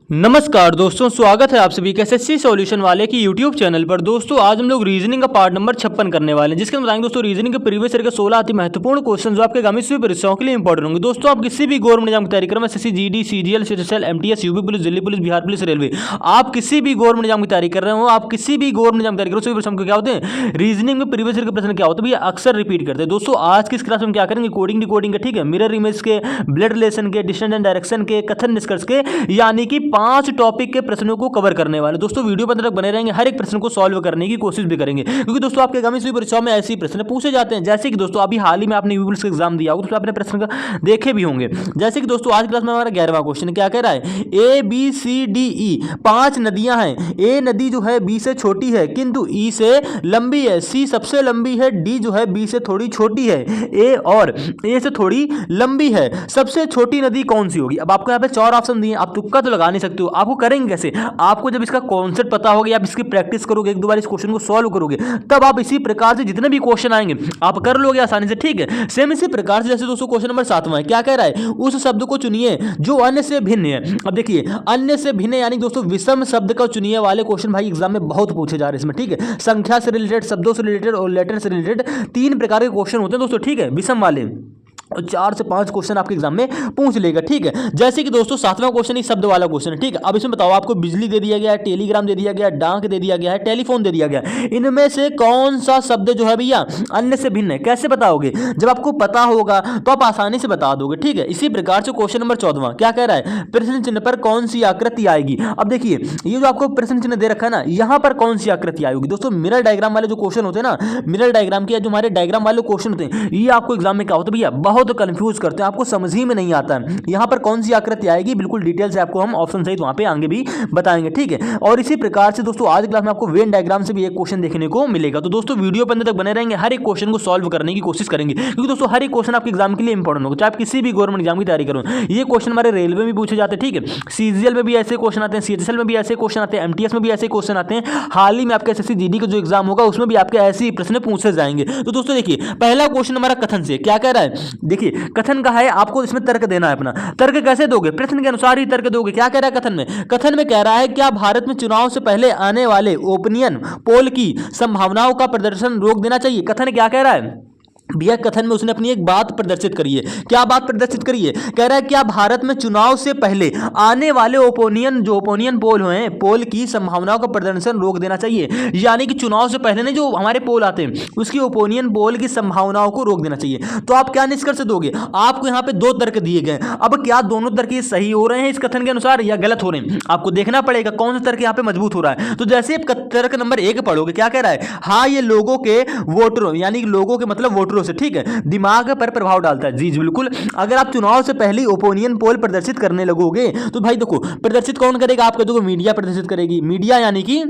नमस्कार दोस्तों, स्वागत है आप सभी के एसएससी सॉल्यूशन वाले की यूट्यूब चैनल पर। दोस्तों आज हम लोग रीजनिंग का पार्ट नंबर 56 करने वाले हैं, जिसके हम बताएंगे दोस्तों रीजनिंग के प्रीवियस ईयर के 16 अति महत्वपूर्ण क्वेश्चन जो आपके आगामी सभी परीक्षाओं के लिए इंपॉर्टेंट होंगे। दोस्तों आप किसी भी गवर्नमेंट एग्जाम की तैयारी करें, SSC, GD, CGL, CHSL, MTS, UP police, Delhi police, Bihar police, railway, आप किसी भी गवर्नमेंट एग्जाम की तैयारी कर रहे हो, आप किसी भी गवर्नमेंट एग्जाम की तैयारी करो, सभी प्रश्न क्या होते हैं रीजनिंग में प्रीवियस ईयर के प्रश्न क्या होते हैं भैया अक्सर रिपीट करते हैं। दोस्तों आज की इस क्लास में क्या करेंगे कोडिंग डिकोडिंग के, ठीक है, मिरर इमेज के, ब्लड रिलेशन के, डिस्टेंस एंड डायरेक्शन के, कथन निष्कर्ष के, यानी कि 5 टॉपिक के प्रश्नों को कवर करने वाले। दोस्तों वीडियो पर तक बने रहेंगे, हर एक प्रश्न को सॉल्व करने की कोशिश भी करेंगे, क्योंकि दोस्तों आपके आगामी सभी परीक्षाओं में ऐसे ही प्रश्न पूछे जाते हैं। जैसे कि दोस्तों अभी हाल ही में आपने यूपीएससी का एग्जाम दिया होगा तो आपने प्रश्न का देखे भी होंगे। जैसे कि दोस्तों आज क्लास में हमारा 11वां क्वेश्चन क्या कह रहा है, ए बी सी डी ई 5 नदियां हैं। ए नदी जो है बी से छोटी है किंतु ई से लंबी है, सी सबसे लंबी है, डी जो है बी से थोड़ी छोटी है, ए और ए से थोड़ी लंबी है। सबसे छोटी नदी कौन सी होगी? अब आपको यहाँ पे 4 ऑप्शन दिए, आप तुक्का तो लगा नहीं सकते हो। आपको करेंगे कैसे? आपको जब इसका कॉन्सेप्ट पता होगा, आप इसकी प्रैक्टिस करोगे, एक दो बार इस क्वेश्चन को सॉल्व करोगे, तब आप इसी प्रकार से जितने भी क्वेश्चन आएंगे आप कर लोगे आसानी से, ठीक है। सेम इसी प्रकार से जैसे दोस्तों क्वेश्चन नंबर 7वां है, क्या कह रहा है, उस शब्द को चुनिए जो अन्य से भिन्न है। अब देखिए अन्य से भिन्न यानी दोस्तों विषम शब्द का चुनिए वाले क्वेश्चन भाई एग्जाम में बहुत पूछे जा रहे हैं इसमें, ठीक है। संख्या से रिलेटेड, शब्दों से रिलेटेड और लेटर से रिलेटेड 3 प्रकार के क्वेश्चन होते हैं दोस्तों, ठीक है, विषम वाले। 4 से 5 क्वेश्चन आपके एग्जाम में पूछ लेगा, ठीक है। जैसे कि दोस्तों 7वां क्वेश्चन ही शब्द वाला क्वेश्चन है, ठीक है। अब इसमें बताओ, आपको बिजली दे दिया गया है, टेलीग्राम दे दिया गया है, डाक दे दिया गया है, टेलीफोन दे दिया गया है, इनमें से कौन सा शब्द जो है भैया अन्य से भिन्न है? कैसे बताओगे? जब आपको पता होगा तो आप आसानी से बता दोगे, ठीक है। इसी प्रकार से क्वेश्चन नंबर 14वां क्या कह रहा है, प्रश्न चिन्ह पर कौन सी आकृति आएगी? अब देखिए ये जो आपको प्रश्न चिन्ह दे रखा है ना, यहां पर कौन सी आकृति आएगी? दोस्तों मिरर डायग्राम वाले जो क्वेश्चन होते हैं ना, मिरर डायग्राम के जो हमारे डायग्राम वाले क्वेश्चन होते हैं, ये आपको एग्जाम में क्या होता है भैया बहुत कंफ्यूज करते हैं, आपको समझ ही में नहीं आता है यहां पर कौन सी आकृति आएगी। बिल्कुल डिटेल से आपको हम ऑप्शन सहित वहां पे आगे भी बताएंगे, ठीक है। और इसी प्रकार से दोस्तों आज क्लास में आपको वेन डायग्राम से भी एक क्वेश्चन देखने को मिलेगा। तो दोस्तों वीडियो पर अंत तक बने रहेंगे, हर एक क्वेश्चन को सॉल्व करने की कोशिश करेंगे, क्योंकि दोस्तों हर एक क्वेश्चन आपके एग्जाम के लिए इंपॉर्टेंट होगा, चाहे आप किसी भी गवर्नमेंट एग्जाम की तैयारी करो। ये क्वेश्चन हमारे रेलवे में पूछे जाते हैं, ठीक है, सीजीएल में भी ऐसे क्वेश्चन आते हैं, सीएचएसएल में भी ऐसे क्वेश्चन आते हैं, एमटीएस में भी ऐसे क्वेश्चन आते हैं। हाल ही में आपके एसएससी जीडी का जो एग्जाम होगा उसमें भी आपके ऐसे ही प्रश्न पूछे जाएंगे। तो दोस्तों देखिए पहला क्वेश्चन हमारा कथन से क्या कह रहा है, देखिए कथन का है, आपको इसमें तर्क देना है अपना। तर्क कैसे दोगे? प्रश्न के अनुसार ही तर्क दोगे। क्या कह रहा है कथन में? कथन में कह रहा है क्या भारत में चुनाव से पहले आने वाले ओपिनियन पोल की संभावनाओं का प्रदर्शन रोक देना चाहिए? कथन क्या कह रहा है भैया? कथन में उसने अपनी एक बात प्रदर्शित करी है। क्या बात प्रदर्शित करी है? कह रहा है क्या भारत में चुनाव से पहले आने वाले ओपिनियन पोल हैं, पोल की संभावनाओं का प्रदर्शन रोक देना चाहिए। यानी कि चुनाव से पहले नहीं जो हमारे पोल आते हैं उसकी ओपिनियन पोल की संभावनाओं को रोक देना चाहिए। तो आप क्या निष्कर्ष दोगे? आपको यहाँ पे 2 तर्क दिए गए, अब क्या दोनों तर्क सही हो रहे हैं इस कथन के अनुसार या गलत हो रहे हैं? आपको देखना पड़ेगा कौन सा तर्क यहाँ पे मजबूत हो रहा है। तो जैसे आप तर्क नंबर 1 पढ़ोगे, क्या कह रहा है, हाँ ये लोगों के वोटरों यानी लोगों के मतलब वोटरों से, ठीक है, दिमाग पर प्रभाव डालता है। जी बिल्कुल, अगर आप चुनाव से पहले ओपिनियन पोल प्रदर्शित करने लगोगे तो भाई देखो प्रदर्शित कौन करेगा? आपके देखो मीडिया प्रदर्शित करेगी। मीडिया यानी कि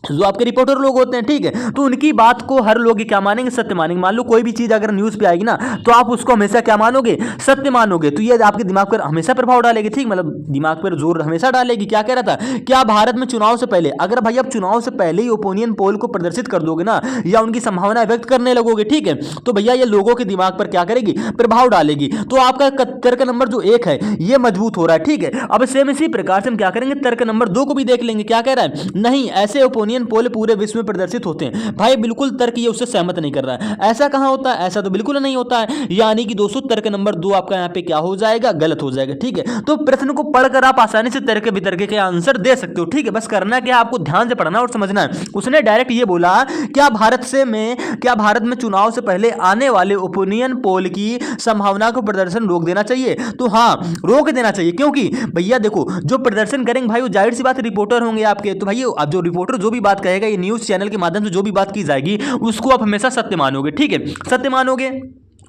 जो आपके रिपोर्टर लोग होते हैं, ठीक है, तो उनकी बात को हर लोग क्या मानेंगे? सत्य मानेंगे। मान लो कोई भी चीज अगर न्यूज पे आएगी ना तो आप उसको हमेशा क्या मानोगे? सत्य मानोगे। तो ये आपके दिमाग पर हमेशा प्रभाव डालेगी, ठीक, मतलब दिमाग पर जोर हमेशा डालेगी। क्या कह रहा था, क्या भारत में चुनाव से पहले, अगर भाई आप चुनाव से पहले ही ओपिनियन पोल को प्रदर्शित कर दोगे ना या उनकी संभावना व्यक्त करने लगोगे, ठीक है, तो भैया ये लोगों के दिमाग पर क्या करेगी? प्रभाव डालेगी। तो आपका तर्क नंबर जो 1 है ये मजबूत हो रहा है, ठीक है। अब सेम इसी प्रकार से हम क्या करेंगे, तर्क नंबर 2 को भी देख लेंगे। क्या कह रहा है, नहीं ऐसे ओपिनियन पोल पूरे विश्व में प्रदर्शित होते हैं। भाई बिल्कुल तर्क ये उससे सहमत नहीं कर रहा है। ऐसा कहां होता है? ऐसा तो बिल्कुल नहीं होता है। यानी कि दोस्तों तर्क नंबर 2 आपका यहां पे क्या हो जाएगा? गलत हो जाएगा, ठीक है। तो प्रश्न को पढ़कर आप आसानी से तर्क वितर्क के आंसर दे सकते हो, ठीक है। बस करना क्या, आपको ध्यान से पढ़ना और समझना है। उसने डायरेक्ट ये बोला क्या भारत में चुनाव से पहले आने वाले ओपिनियन पोल की संभावना को प्रदर्शन रोक देना चाहिए? तो हाँ रोक देना चाहिए, क्योंकि भैया देखो जो प्रदर्शन करेंगे भाई वो जाहिर सी बात रिपोर्टर होंगे आपके। तो भाई अब जो रिपोर्टर जो भी बात कहेगा, ये न्यूज चैनल के माध्यम से जो भी बात की जाएगी उसको आप हमेशा सत्य मानोगे, ठीक है, सत्य मानोगे।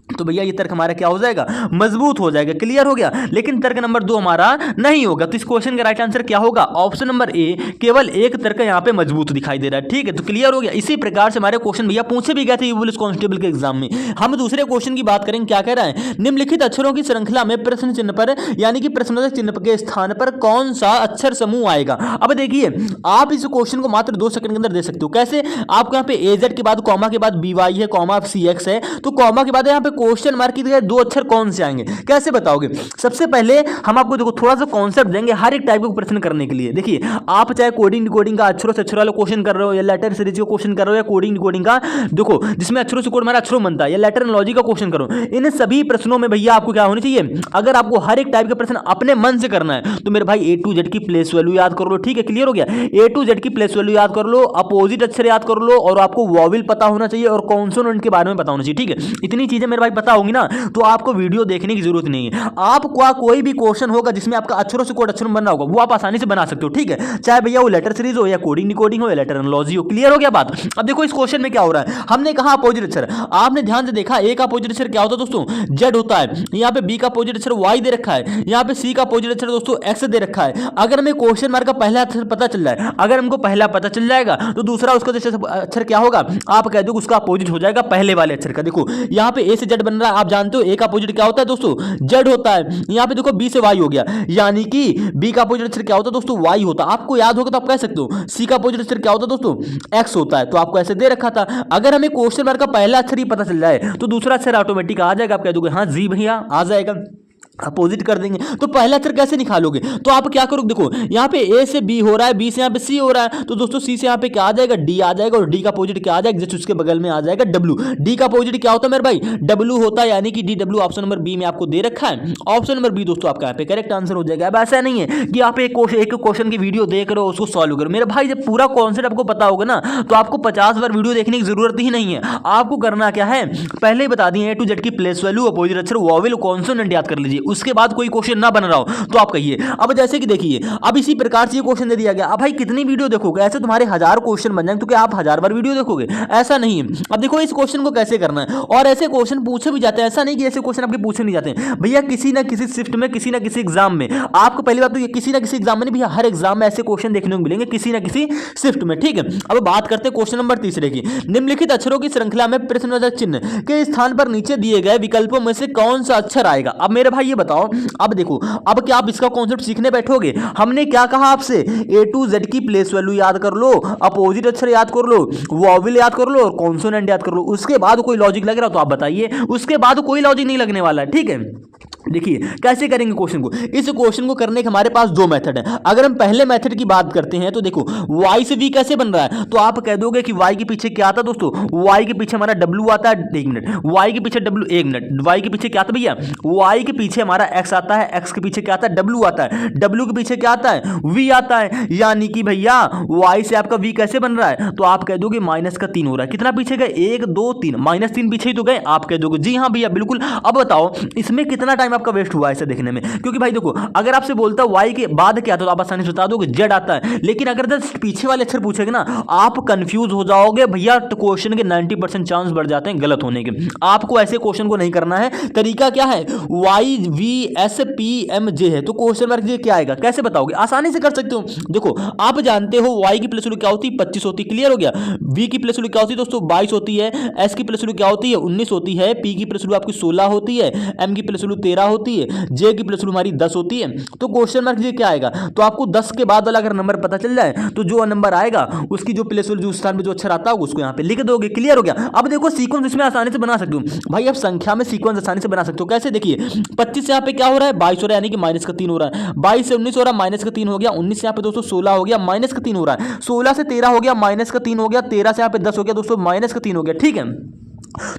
तो भैया ये तर्क हमारा क्या हो जाएगा? मजबूत हो जाएगा। क्लियर हो गया। लेकिन तर्क नंबर 2 हमारा नहीं होगा। तो इस क्वेश्चन का राइट आंसर क्या होगा? ऑप्शन नंबर ए, केवल एक तर्क यहाँ पे मजबूत दिखाई दे रहा है, ठीक है। तो क्लियर हो गया। इसी प्रकार से हमारे क्वेश्चन भैया पूछे भी गए थे पुलिस कांस्टेबल के एग्जाम में। हम दूसरे क्वेश्चन की बात करेंगे। क्या कह रहा है, निम्नलिखित अक्षरों की श्रृंखला में प्रश्न चिन्ह पर यानी कि प्रश्नोत्तर चिन्ह के स्थान पर कौन सा अक्षर समूह आएगा? अब देखिए आप इस क्वेश्चन को मात्र 2 सेकंड के अंदर दे सकते हो। कैसे? आपको यहाँ पे एजेड के बाद कॉमा के बाद बीवाई है, कॉमा सीएक्स है, तो कॉमा के बाद यहाँ पे क्वेश्चन मार्क की जगह 2 अक्षर कौन से आएंगे, कैसे बताओगे? सबसे पहले हम आपको देखो थोड़ा सा कॉन्सेप्ट देंगे हर एक टाइप का प्रश्न करने के लिए। देखिए आप चाहे कोडिंग डिकोडिंग का अक्षरों से अक्षर वाला क्वेश्चन कर रहे हो, या लेटर सीरीज का क्वेश्चन कर रहे हो, या कोडिंग डिकोडिंग का देखो जिसमें अक्षरों से कोड हमारा अक्षरों बनता है, या लेटर एनालॉजी का क्वेश्चन करो, इन सभी प्रश्नों में भैया आपको क्या होनी चाहिए, अगर आपको हर एक टाइप का प्रश्न अपने मन से करना है तो मेरे भाई A to Z की प्लेस वैल्यू याद कर लो। ठीक है, क्लियर हो गया? A to Z की प्लेस वैल्यू याद कर लो, अपोजिट अक्षर याद कर लो, और आपको वॉवेल पता होना चाहिए और कॉन्सोनेंट के बारे में पता होना चाहिए। ठीक है, इतनी चीजें मेरे भाई पता होंगी ना तो आपको वीडियो देखने की जरूरत नहीं है। आपको कोई भी क्वेश्चन होगा जिसमें आपका अक्षरों से कोड अक्षर बन रहा होगा वो आप आसानी से बना सकते हो। ठीक है, चाहे भैया वो लेटर सीरीज हो, या कोडिंग डिकोडिंग हो, या लेटर एनालॉजी हो। क्लियर हो गया बात? अब देखो इस क्वेश्चन में क्या हो रहा है, हमने कहा अपोजिट अक्षर, आपने ध्यान से देखा ए का अपोजिट अक्षर क्या होता है दोस्तों, Z होता है। यहाँ पे B का अपोजिट अक्षर Y दे रखा है, यहाँ पे C का अपोजिट अक्षर दोस्तों X दे रखा है। अगर हमें क्वेश्चन मार्क का पहला अक्षर पता चल रहा है, अगर हमको पहला पता चल जाएगा तो दूसरा उसका अक्षर क्या होगा, आप कह दो उसका अपोजिट हो जाएगा पहले वाले अक्षर का। देखो यहाँ पे A से Z बन रहा है, आप जानते हो A का अपोजिट क्या होता है दोस्तों, Z होता है। यहाँ पे देखो B से Y हो गया, यानी कि B का अपोजिट अक्षर क्या होता है दोस्तों, Y होता है। आपको याद होगा तो आप कह सकते हो C का अपोजिट अक्षर क्या होता है दोस्तों, X होता है। तो आपको ऐसे दे रखा था। अगर हमें क्वेश्चन मार्क का पहला अक्षर ही पता चल जाए तो दूसरा अक्षर ऑटोमेटिक आ जाएगा। आप कह दोगे हाँ जी भैया आ जाएगा, अपोजिट कर देंगे। तो पहला अक्षर कैसे निकालोगे, तो आप क्या करोगे, देखो यहाँ पे A से B हो रहा है, B से यहाँ पे C हो रहा है, तो दोस्तों C से यहाँ पे क्या आ जाएगा, D आ जाएगा, और D का अपोजिट क्या आ जाएगा, जस्ट उसके बगल में आ जाएगा W। D का अपोजिट क्या होता है मेरे भाई, W होता है, यानी कि DW ऑप्शन नंबर बी में आपको दे रखा है। ऑप्शन नंबर बी दोस्तों आपका यहाँ पे करेक्ट आंसर हो जाएगा। अब ऐसा नहीं है कि आप एक क्वेश्चन की वीडियो देख रहे हो उसको सॉल्व करो। मेरे भाई जब पूरा कॉन्सेप्ट आपको पता होगा ना तो आपको 50 बार वीडियो देखने की जरूरत ही नहीं है। आपको करना क्या है, पहले ही बता दिए A to Z की प्लेस वैल्यू, अपोजिट अक्षर, वॉवेल, कॉन्सोनेंट याद कर लीजिए। उसके बाद कोई क्वेश्चन ना बन रहा हो तो आप कहिए। अब जैसे कि देखिए अब इसी प्रकार से ये क्वेश्चन दे दिया गया। अब भाई कितनी वीडियो देखोगे, ऐसे तुम्हारे 1000 क्वेश्चन बन जाएंगे, क्योंकि आप 1000 बार वीडियो देखोगे, ऐसा नहीं है। अब देखो इस क्वेश्चन को कैसे करना है, और ऐसे क्वेश्चन पूछे भी जाते हैं, ऐसा नहीं कि ऐसे क्वेश्चन आपके पूछे नहीं जाते हैं भैया। किसी ना किसी शिफ्ट में, किसी ना किसी एग्जाम में, आपको पहली बात तो ये किसी ना किसी एग्जाम में नहीं भैया, हर एग्जाम में ऐसे क्वेश्चन देखने को मिलेंगे किसी ना किसी शिफ्ट में। ठीक है, अब बात करते हैं क्वेश्चन नंबर 3 की। निम्नलिखित अक्षरों की श्रृंखला में प्रश्नवाचक चिन्ह के स्थान पर नीचे दिए गए विकल्पों में से कौन सा अक्षर आएगा। अब मेरे भाई ये बताओ, अब देखो अब क्या आप इसका कॉन्सेप्ट सीखने बैठोगे। हमने क्या कहा आपसे, A to Z की प्लेस वैल्यू याद कर लो, अपोजिट अक्षर याद कर लो, वॉवेल याद कर लो, और कॉन्सोनेंट याद कर लो। उसके बाद कोई लॉजिक लग रहा तो आप बताइए, उसके बाद कोई लॉजिक नहीं लगने वाला है। ठीक है, देखिए कैसे करेंगे क्वेश्चन को। इस क्वेश्चन को करने के हमारे पास 2 मेथड है। अगर हम पहले मेथड की बात करते हैं तो देखो y से v कैसे बन रहा है, तो आप कह दोगे कि y के पीछे क्या आता दोस्तों, y के पीछे हमारा w आता है, 1 मिनट, y के पीछे w, 1 मिनट, y के पीछे क्या आता भैया, y के पीछे हमारा x आता है, x के पीछे क्या आता है, w आता है, w के पीछे क्या आता है, v आता है। यानी कि भैया y से आपका v कैसे बन रहा है, तो आप कह दोगे -3 हो रहा है। कितना पीछे गए, 1 2 3, -3 पीछे ही तो गए। आप कह दोगे जी हाँ भैया बिल्कुल। अब बताओ इसमें कितना टाइम आपका वेस्ट हुआ ऐसे देखने में, क्योंकि भाई देखो अगर आपसे बोलता है y के बाद क्या, तो आप आसानी से बता दोगे z आता है। लेकिन अगर जस्ट पीछे वाले अक्षर पूछेगा ना आप कंफ्यूज हो जाओगे भैया, तो क्वेश्चन के 90% चांस बढ़ जाते हैं गलत होने के। आपको ऐसे क्वेश्चन को नहीं करना है। तरीका क्या है, y v s p m j है, तो क्वेश्चन मार्क क्या आएगा, कैसे बताओगे, आसानी से कर सकते हो। देखो आप जानते हो y की प्लेस वैल्यू क्या होती है, 25 होती है। क्लियर हो गया। v की प्लेस वैल्यू क्या होती है दोस्तों, 22 होती है। s की प्लेस वैल्यू क्या होती है, 19 होती है। p की प्लेस वैल्यू आपकी 16 होती है। m की प्लेस वैल्यू 13 होती है। j की प्लेस वैल्यू हमारी 10 होती है। तो क्वेश्चन मार्क ये क्या आएगा, तो आपको 10 के बाद वाला अगर नंबर पता चल जाए तो जो नंबर आएगा उसकी जो प्लेस वैल्यू, जो स्थान पे जो अक्षर आता होगा उसको यहाँ पे लिख दोगे। क्लियर हो गया। अब देखो सीक्वेंस इसमें आसानी से बना सकते हो भाई, आप संख्या में सीक्वेंस आसानी से बना सकते हो। कैसे, देखिए 25 से यहाँ पे क्या हो रहा है, 22 हो रहा है, यानी कि -3 हो रहा है। 22 से 19 हो रहा है, -3 हो गया। 19 से यहाँ पे दोस्तों 16 हो गया, -3 हो रहा है। 16 से 13 हो गया, -3 हो गया। 13 से यहाँ पे 10 हो गया दोस्तों, -3 हो गया। ठीक है,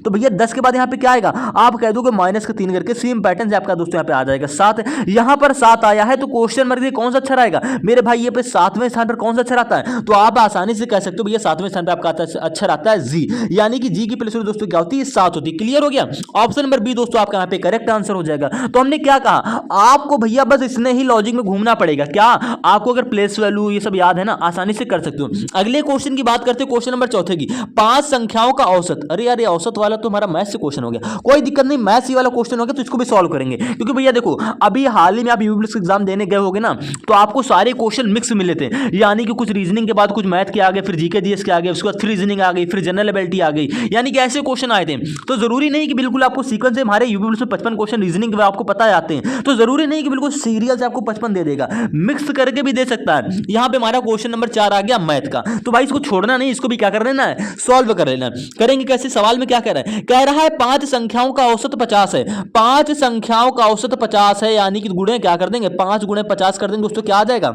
तो भैया 10 के बाद यहाँ पे क्या आएगा, आप कह दोगे -3 करके। सेम पैटर्न से आपका दोस्तों यहाँ पे आ जाएगा 7। यहाँ पर 7 आया है तो क्वेश्चन मार्क कौन सा अक्षर आएगा मेरे भाई, ये पे 7वें स्थान पर कौन सा अक्षर आता है, तो आप आसानी से कह सकते हो भैया 7वें स्थान पर आपका अक्षर आता है जी, यानी कि जी की प्लेस वैल्यू दोस्तों क्या होती है, 7 होती है। क्लियर हो गया। ऑप्शन नंबर बी दोस्तों आपका यहाँ पे करेक्ट आंसर हो जाएगा। तो हमने क्या कहा, आपको भैया बस इसने ही लॉजिक में घूमना पड़ेगा। क्या आपको अगर प्लेस वैल्यू ये सब याद है ना, आसानी से कर सकते हो। अगले क्वेश्चन की बात करते हैं, क्वेश्चन नंबर 4 की, 5 संख्याओं का औसत। अरे यार ये औसत वाला तो हमारा मैथ्स से क्वेश्चन हो गया, कोई दिक्कत नहीं, मैथ्स ही वाला क्वेश्चन हो गया तो इसको भी सॉल्व करेंगे। क्योंकि भैया देखो अभी हाल ही में आप यूपीएससी एग्जाम देने गए होगे ना, तो आपको सारे क्वेश्चन मिक्स मिले थे, यानी कि कुछ रीजनिंग के बाद कुछ मैथ के आ गए, फिर जीके जीएस के आ गए, उसके बाद फिर रीजनिंग आ गई, फिर जनरल एबिलिटी आ गई, यानी कि ऐसे क्वेश्चन आए थे। तो जरूरी नहीं कि बिल्कुल आपको सीक्वेंस से हमारे यूपी पुलिस में 55 क्वेश्चन रीजनिंग के आपको पता जाते हैं, तो जरूरी नहीं कि बिल्कुल सीरियल से आपको 55 दे देगा, मिक्स करके भी दे सकता है। यहां पे हमारा क्वेश्चन नंबर 4 आ गया मैथ का, तो भाई इसको छोड़ना नहीं, इसको भी क्या कर लेना है, सॉल्व कर लेना। करेंगे कैसे, सवाल में क्या कह रहा है, कह रहा है 5 संख्याओं का औसत 50 है, 5 संख्याओं का औसत 50 है, यानी कि गुणे क्या कर देंगे, 5 गुणे 50 कर देंगे दोस्तों, क्या आ जाएगा,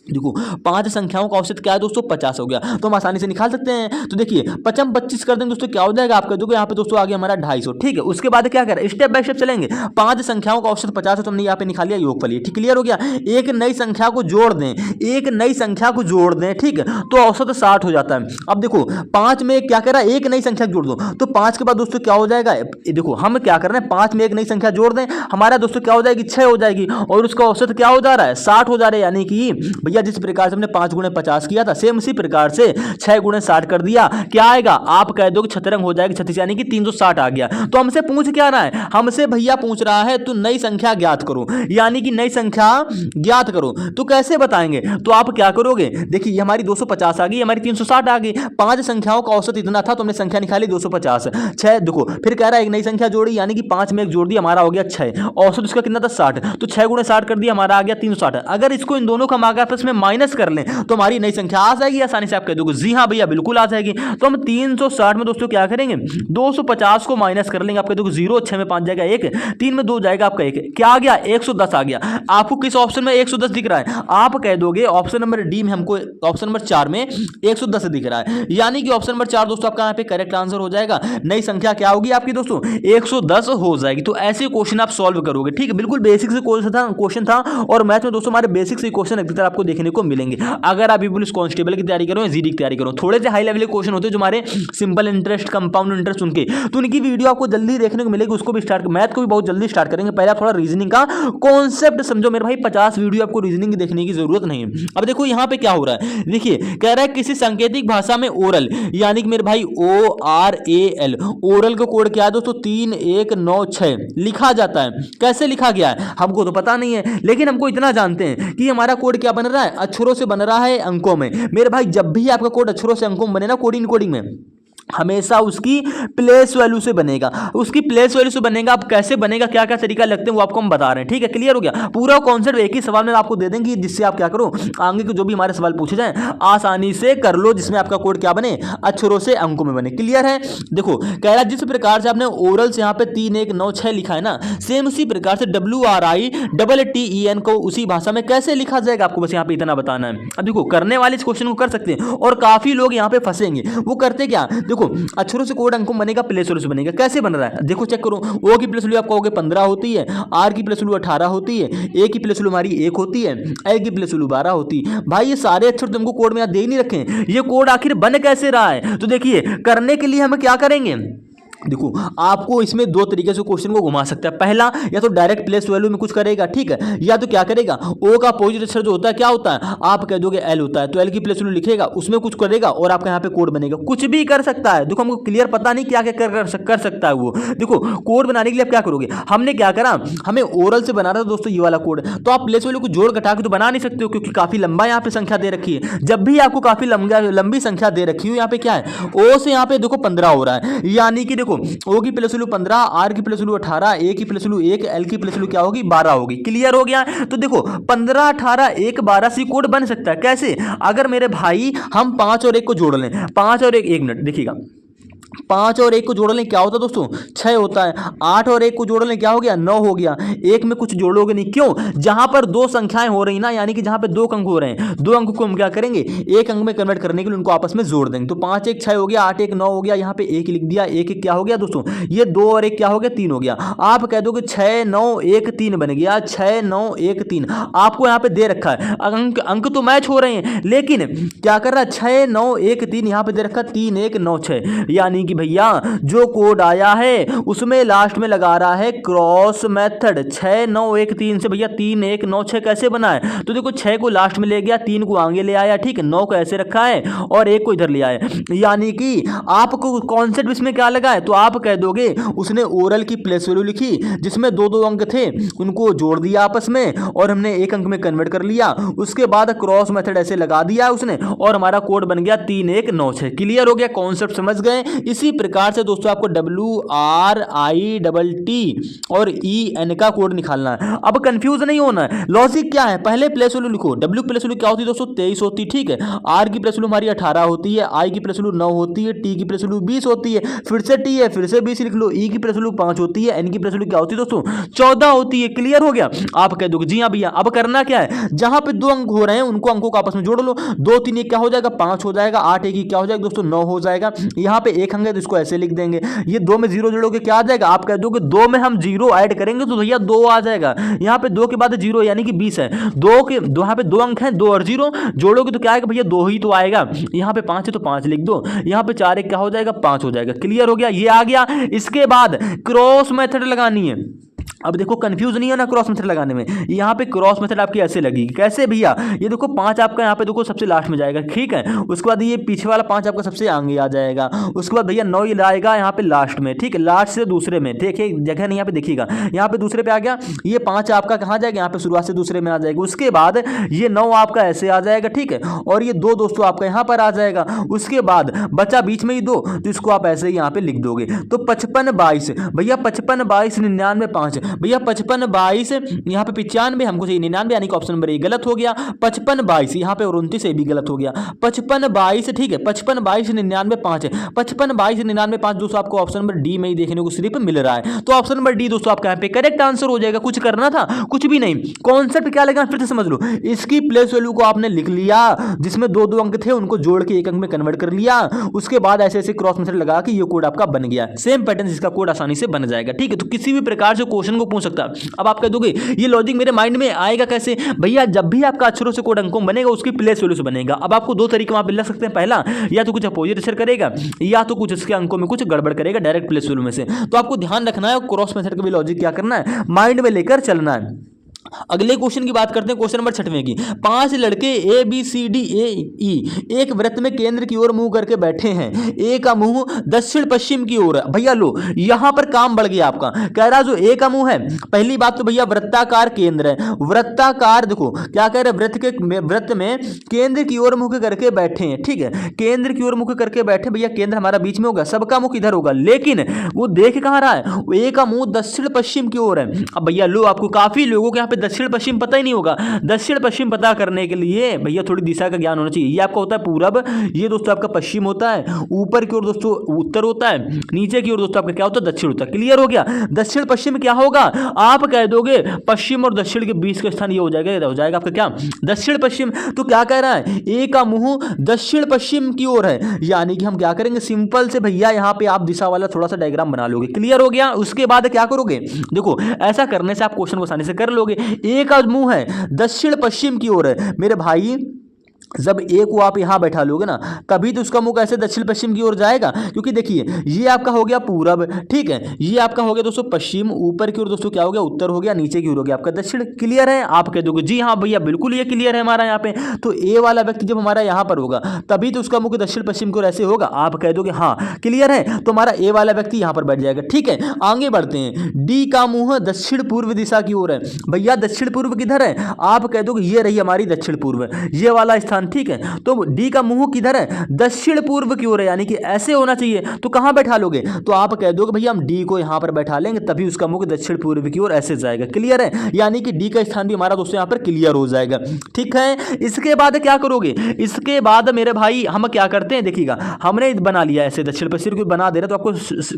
देखो 5 संख्याओं का औसत क्या है दोस्तों, 50 हो गया, तो हम आसानी से निकाल सकते हैं। तो देखिए 55 25 कर देंगे दोस्तों, क्या हो जाएगा आपका, देखो यहाँ पे दोस्तों आ गया हमारा 250, ठीक है। उसके बाद क्या करें, स्टेप बाय स्टेप चलेंगे। 5 संख्याओं का औसत 50 है, तो हमने यहाँ पे निकाल लिया योगफल, ठीक, क्लियर हो गया। एक नई संख्या को जोड़ दें, एक नई संख्या को जोड़ दें, ठीक है, तो औसत 60 हो जाता है। अब देखो 5 में क्या कह रहा है, एक नई संख्या जोड़ दो, तो 5 के बाद दोस्तों क्या हो जाएगा, देखो हम क्या कर रहे हैं, 5 में एक नई संख्या जोड़ दें, हमारा दोस्तों क्या हो जाएगी, 6 हो जाएगी, और उसका औसत क्या हो जा रहा है, 60 हो जा रहा है। यानी कि भैया जिस प्रकार से हमने 5 गुणे 50 किया था, सेम उसी प्रकार से 6 गुणे 60 कर दिया, क्या आएगा, आप कह दो कि छतरंग हो जाएगी 36, यानी कि 360 आ गया। तो हमसे पूछ क्या रहा है, हमसे भैया पूछ रहा है तो नई संख्या ज्ञात करो, यानी कि नई संख्या ज्ञात करो। तो कैसे बताएंगे, तो आप क्या करोगे, देखिए ये हमारी 250 आ गई, हमारी 360 आ गई, 5 संख्याओं का औसत इतना था, तो हमने संख्या निकाली 250, 6 देखो फिर कह रहा है एक नई संख्या जोड़ी, यानी कि 5 में एक जोड़ दिया, हमारा हो गया 6, औसत उसका कितना था 60, तो 6 गुणे 60 कर दिया, हमारा आ गया 360। अगर इसको इन दोनों का हम आगे आपस में माइनस कर लें तो हमारी नई संख्या आ जाएगी, आसानी से आप कह दोगे जी हाँ भैया बिल्कुल आ जाएगी। तो हम 360 में दोस्तों क्या करेंगे, 250 को माइनस कर लेंगे, आप कह दोगे 0, 6 में 5 जाएगा 1, 3 में 2 जाएगा आपका 1, क्या आ गया 110 आ गया। आपको किस ऑप्शन में 110 दिख रहा है, आप कह दोगे ऑप्शन नंबर डी में, हमको ऑप्शन नंबर 4 में 110 दिख रहा है, यानी कि ऑप्शन नंबर 4 दोस्तों आपका यहाँ पे करेक्ट आंसर हो जाएगा। नई संख्या क्या होगी आपकी दोस्तों, 110 हो जाएगी। तो ऐसे क्वेश्चन आप सॉल्व करोगे, ठीक है, बिल्कुल बेसिक से क्वेश्चन था, और मैथ में दोस्तों हमारे बेसिक से क्वेश्चन अधिकतर आपको देखने को मिलेंगे। अगर आप पुलिस कांस्टेबल की तैयारी करो या जीडी की तैयारी करो, थोड़े से हाई लेवल के क्वेश्चन होते हैं जो हमारे सिंपल इंटरेस्ट, कंपाउंड इंटरेस्ट उनके, तो उनकी वीडियो आपको जल्दी देखने को मिलेगी, उसको भी स्टार्ट, मैथ को भी बहुत जल्दी स्टार्ट करेंगे। पहले आप थोड़ा रीजनिंग का कॉन्सेप्ट समझो मेरे भाई, 50 वीडियो आपको रीजनिंग की देखने की जरूरत नहीं है। अब देखो यहाँ पे क्या हो रहा है, देखिए कह रहा है किसी सांकेतिक भाषा में ओरल, यानी कि मेरे भाई ORAL, ओरल का कोड क्या है दोस्तों, 3196 लिखा जाता है। कैसे लिखा गया है हमको तो पता नहीं है, लेकिन हमको इतना जानते हैं कि हमारा कोड क्या बन रहा है, अक्षरों से बन रहा है, अंकों में। मेरे भाई जब भी आपका कोड अक्षरों से अंकों में बने ना, कोडिंग में हमेशा उसकी प्लेस वैल्यू से बनेगा, उसकी प्लेस वैल्यू से बनेगा। अब कैसे बनेगा, क्या क्या तरीका लगते हैं वो आपको हम बता रहे हैं, ठीक है, क्लियर हो गया। पूरा कॉन्सेप्ट एक ही सवाल में आपको दे देंगे, जिससे आप क्या करो, आगे के जो भी हमारे सवाल पूछे जाएं आसानी से कर लो, जिसमें आपका कोड क्या बने, अक्षरों से अंकों में बने। क्लियर है। देखो कह रहा है जिस प्रकार से आपने ओरल से यहाँ पे 3196 लिखा है ना, सेम उसी प्रकार से WRITTEN को उसी भाषा में कैसे लिखा जाएगा, आपको बस यहाँ पे इतना बताना है। अब देखो करने वाले इस क्वेश्चन को कर सकते हैं, और काफी लोग यहाँ पे फंसेंगे। वो करते क्या, देखो अक्षरों से कोड अंकों बनेगा, प्लेस वैल्यू से बनेगा। कैसे बन रहा है देखो, चेक करो। O की प्लेस वैल्यू आप कहोगे 15 होती है, R की प्लेस वैल्यू 18 होती है, A की प्लेस वैल्यू हमारी 1 होती है, L की प्लेस वैल्यू 12 होती है। भाई ये सारे अक्षर तुमको कोड में दे ही नहीं रखे, ये कोड आखिर बन कैसे रहा है। तो देखिए करने के लिए हम क्या करेंगे, देखो आपको इसमें दो तरीके से क्वेश्चन को घुमा सकता है। पहला, या तो डायरेक्ट प्लेस वैल्यू में कुछ करेगा, ठीक है, या तो क्या करेगा, ओ का अपोजिट अक्षर जो होता है क्या होता है, आप कह दोगे एल होता है, तो एल की प्लेस वैल्यू लिखेगा, उसमें कुछ करेगा और आपका यहाँ पे कोड बनेगा। कुछ भी कर सकता है। देखो हमको क्लियर पता नहीं क्या क्या कर सकता है वो। देखो कोड बनाने के लिए आप क्या करोगे, हमने क्या करा, हमें ओरल से बना रहा था दोस्तों ये वाला कोड, तो आप प्लेस वैल्यू को जोड़ घटा के तो बना नहीं सकते हो, क्योंकि काफी लंबा यहाँ पे संख्या दे रखी है। जब भी आपको काफी लंबी संख्या दे रखी हो, यहाँ पे क्या है, ओ से यहाँ पे देखो 15 हो रहा है, यानी कि देखो ओ की प्लेस वैल्यू 15, आर की प्लेस वैल्यू 18, ए की प्लेस वैल्यू 1, एल की प्लेस वैल्यू क्या होगी 12 होगी। क्लियर हो गया। तो देखो 15, 18, 1, 12 से कोड बन सकता है। कैसे, अगर मेरे भाई हम 5 और 1 को जोड़ लें, 5 और 1 मिनट देखिएगा, 5 और 1 को जोड़ लें क्या होता है दोस्तों 6 होता है। 8 और 1 को जोड़ लें क्या हो गया 9 हो गया। एक में कुछ जोड़ोगे नहीं, क्यों, जहां पर दो संख्याएं हो रही ना, यानी कि जहां पे 2 अंक हो रहे हैं, 2 अंक को हम क्या करेंगे एक अंक में कन्वर्ट करने के लिए उनको आपस में जोड़ देंगे। तो 5 1 6 हो गया, 8 1 9 हो गया, यहाँ पे 1 लिख दिया, 1 1 क्या हो गया दोस्तों, ये 2 और 1 क्या हो गया 3 हो गया। आप कह दोगे 6 9 1 3 बन गया, 6 9 1 3 आपको यहाँ पे दे रखा है। अंक तो मैच हो रहे हैं, लेकिन क्या कर रहा है 6 9 1 3 यहाँ पे दे रखा 3 1 9 6, यानी यानी कि भैया जो कोड आया है उसमें लास्ट में लगा रहा है क्रॉस मेथड 6913 से। भैया 3196 कैसे बना है? तो देखो 6 को लास्ट में ले गया, 3 को आगे ले आया, ठीक है, 9 को ऐसे रखा है और 1 को इधर ले आया, यानी कि आपको कॉन्सेप्ट इसमें क्या लगा है? तो आप कह दोगे उसने ओरल की प्लेस वैल्यू लिखी जिसमें 2-2 अंक थे, उनको जोड़ दिया आपस में और हमने एक अंक में कन्वर्ट कर लिया, उसके बाद क्रॉस मेथड ऐसे लगा दिया उसने और हमारा कोड बन गया 3196। क्लियर हो गया? कॉन्सेप्ट समझ गए? इसी प्रकार से दोस्तों आपको WRITT और EN का कोड निकालना है। अब कंफ्यूज नहीं होना है, लॉजिक क्या है? पहले प्लेस वैल्यू लिखो। W की प्लेस वैल्यू क्या होती है दोस्तों? 23 होती है, ठीक है। R की प्लेस वैल्यू हमारी 18 होती है, I की प्लेस वैल्यू 9 होती है, T की प्लेस वैल्यू 20 होती है, फिर से T है, फिर से 20 लिख लो, E की प्लेस वैल्यू 5 होती है, N की प्लेस वैल्यू क्या होती है दोस्तों? 14 होती है। क्लियर हो गया? आप कह दोगे जी हाँ भैया। अब करना क्या है? जहां पे 2 अंक हो रहे हैं उनको अंकों को आपस में जोड़ लो। 2 3 1 क्या हो जाएगा? 5 हो जाएगा। 8 1 क्या हो जाएगा दोस्तों? 9 हो जाएगा। यहाँ पे एक अंक है तो इसको ऐसे लिख देंगे। ये 2 में 0 जोड़ोगे क्या आ जाएगा? आप कह दोगे 2 में हम 0 ऐड करेंगे तो भैया 2 आ जाएगा। यहाँ पे 2 के बाद 0 यानी कि 20 है। 2 के यहाँ पे 2 अंक हैं, 2 और 0 जोड़ोगे तो क्या आएगा भैया? 2 ही तो आएगा। यहाँ पे 5 है तो 5 लिख दो। यहाँ पे 4 1 क्या हो जाएगा? 5 हो जाएगा। क्लियर हो गया? ये आ गया। इसके बाद क्रॉस मेथड लगानी है। अब देखो कंफ्यूज नहीं होना क्रॉस मेथड लगाने में। यहाँ पे क्रॉस मेथड आपकी ऐसे लगेगी। कैसे भैया? ये देखो 5 आपका यहाँ पे देखो सबसे लास्ट में जाएगा, ठीक है। उसके बाद ये पीछे वाला 5 आपका सबसे आगे आ जाएगा। उसके बाद भैया 9 आएगा यहाँ पे लास्ट में, ठीक है, लास्ट से दूसरे में। देखिए जगह नहीं यहाँ पे देखिएगा, यहाँ पे दूसरे पे आ गया। ये 5 आपका कहाँ जाएगा? यहाँ पे शुरुआत से दूसरे में आ जाएगा। उसके बाद ये 9 आपका ऐसे आ जाएगा, ठीक है, और ये 2 दोस्तों आपका यहाँ पर आ जाएगा। उसके बाद बचा बीच में ही 2, तो इसको आप ऐसे ही यहाँ पे लिख दोगे। तो 55 22 भैया, 55 22 99 5 भैया, 55 22 यहाँ पे 95 हमको चाहिए 99, यानी कि ऑप्शन नंबर ए गलत हो गया। 55 22 यहाँ पे 29 ए भी गलत हो गया। 55 22 ठीक है, 55 22 99 5 है। 55 22 99 5 दोस्तों आपको ऑप्शन नंबर डी में ही देखने को सिर्फ मिल रहा है। तो ऑप्शन नंबर डी दोस्तों आपका यहाँ पे करेक्ट आंसर हो जाएगा। कुछ करना था? कुछ भी नहीं। कॉन्सेप्ट क्या लगा फिर से समझ लो। इसकी प्लेस वैल्यू को आपने लिख लिया जिसमें 2-2 अंक थे, उनको जोड़ के एक अंक में कन्वर्ट कर लिया। उसके बाद ऐसे ऐसे क्रॉस मेथड लगा के ये कोड आपका बन गया। सेम पैटर्न जिसका कोड आसानी से बन जाएगा, ठीक है। तो किसी भी प्रकार से क्वेश्चन को पूछ सकता। अब आप कह दोगे ये लॉजिक मेरे माइंड में आएगा कैसे? भैया जब भी आपका अक्षरों से कोड अंकों बनेगा उसकी प्लेस वैल्यू से बनेगा। अब आपको 2 तरीके वहां पे लग सकते हैं। पहला, या तो कुछ अपोजिट असर करेगा या तो कुछ इसके अंकों में कुछ गड़बड़ करेगा डायरेक्ट प्लेस वैल्यू में से। तो आपको ध्यान रखना है, क्रॉस मेथड का भी लॉजिक क्या करना है, माइंड में लेकर चलना है। अगले क्वेश्चन की बात करते हैं, क्वेश्चन नंबर 6वें की। 5 लड़के ए बी सी डी ए ई एक वृत्त में केंद्र की ओर मुंह करके बैठे हैं। ए का मुंह दक्षिण पश्चिम की ओर है। भैया लो, यहां पर काम बढ़ गया आपका। कह रहा जो ए का मुंह है, पहली बात तो भैया वृत्ताकार केंद्र है। वृत्ताकार देखो क्या कह रहे, वृत्त में केंद्र की ओर मुख करके बैठे हैं, ठीक है। केंद्र की ओर मुख करके बैठे भैया, केंद्र हमारा बीच में होगा, सबका मुख इधर होगा, लेकिन वो देख कहां रहा है? ए का मुंह दक्षिण पश्चिम की ओर है। अब भैया लो, आपको काफी लोगों के यहाँ पे दक्षिण पश्चिम पता ही नहीं होगा। दक्षिण पश्चिम पता करने के लिए भैया थोड़ी दिशा का ज्ञान होना चाहिए। ये आपका होता है पूरब, ये दोस्तों आपका पश्चिम होता है, ऊपर की ओर दोस्तों उत्तर होता है, नीचे की ओर दोस्तों आपका क्या होता है? दक्षिण होता है। क्लियर हो गया? दक्षिण पश्चिम क्या होगा? आप कह दोगे पश्चिम और दक्षिण के बीच का स्थान ये हो जाएगा, हो जाएगा आपका क्या? दक्षिण पश्चिम। तो क्या कह रहा है? ए का मुंह दक्षिण पश्चिम की ओर है, यानी कि हम क्या करेंगे? सिंपल से भैया यहाँ पे आप दिशा वाला थोड़ा सा डायग्राम बना लोगे। क्लियर हो गया? उसके बाद क्या करोगे? देखो ऐसा करने से आप क्वेश्चन को आसानी से कर लोगे। ए का मुंह है दक्षिण पश्चिम की ओर है मेरे भाई। जब ए को आप यहां बैठा लोगे ना, तभी तो उसका मुख ऐसे दक्षिण पश्चिम की ओर जाएगा, क्योंकि देखिए ये आपका हो गया पूरब, ठीक है, ये आपका हो गया दोस्तों पश्चिम, ऊपर की ओर दोस्तों क्या हो गया? उत्तर हो गया, नीचे की ओर हो गया आपका दक्षिण। क्लियर है? आप कह दोगे जी हाँ भैया बिल्कुल ये क्लियर है हमारा यहाँ पे। तो ए वाला व्यक्ति जब हमारा यहाँ पर होगा तभी तो उसका मुख दक्षिण पश्चिम की ओर ऐसे होगा। आप कह दोगे हाँ क्लियर है, तो हमारा ए वाला व्यक्ति यहाँ पर बैठ जाएगा। ठीक है, आगे बढ़ते हैं। डी का मुंह दक्षिण पूर्व दिशा की ओर है। भैया दक्षिण पूर्व किधर है? आप कह दोगे ये रही हमारी दक्षिण पूर्व, ये वाला स्थान, ठीक है। तो डी का मुंह किधर है? दक्षिण पूर्व की ओर है, यानी कि ऐसे होना चाहिए। तो कहां बैठा लोगे? तो आप कह दोगे भैया हम डी को यहां पर बैठा लेंगे, तभी उसका मुख दक्षिण पूर्व की ओर ऐसे जाएगा। क्लियर है? यानी कि डी का स्थान भी हमारा दोस्तों यहां पर क्लियर हो जाएगा। ठीक है, इसके बाद क्या करोगे? इसके बाद मेरे भाई हम क्या करते हैं, देखिएगा हमने बना लिया ऐसे दक्षिण पश्चिम को बना दे रहा, तो आपको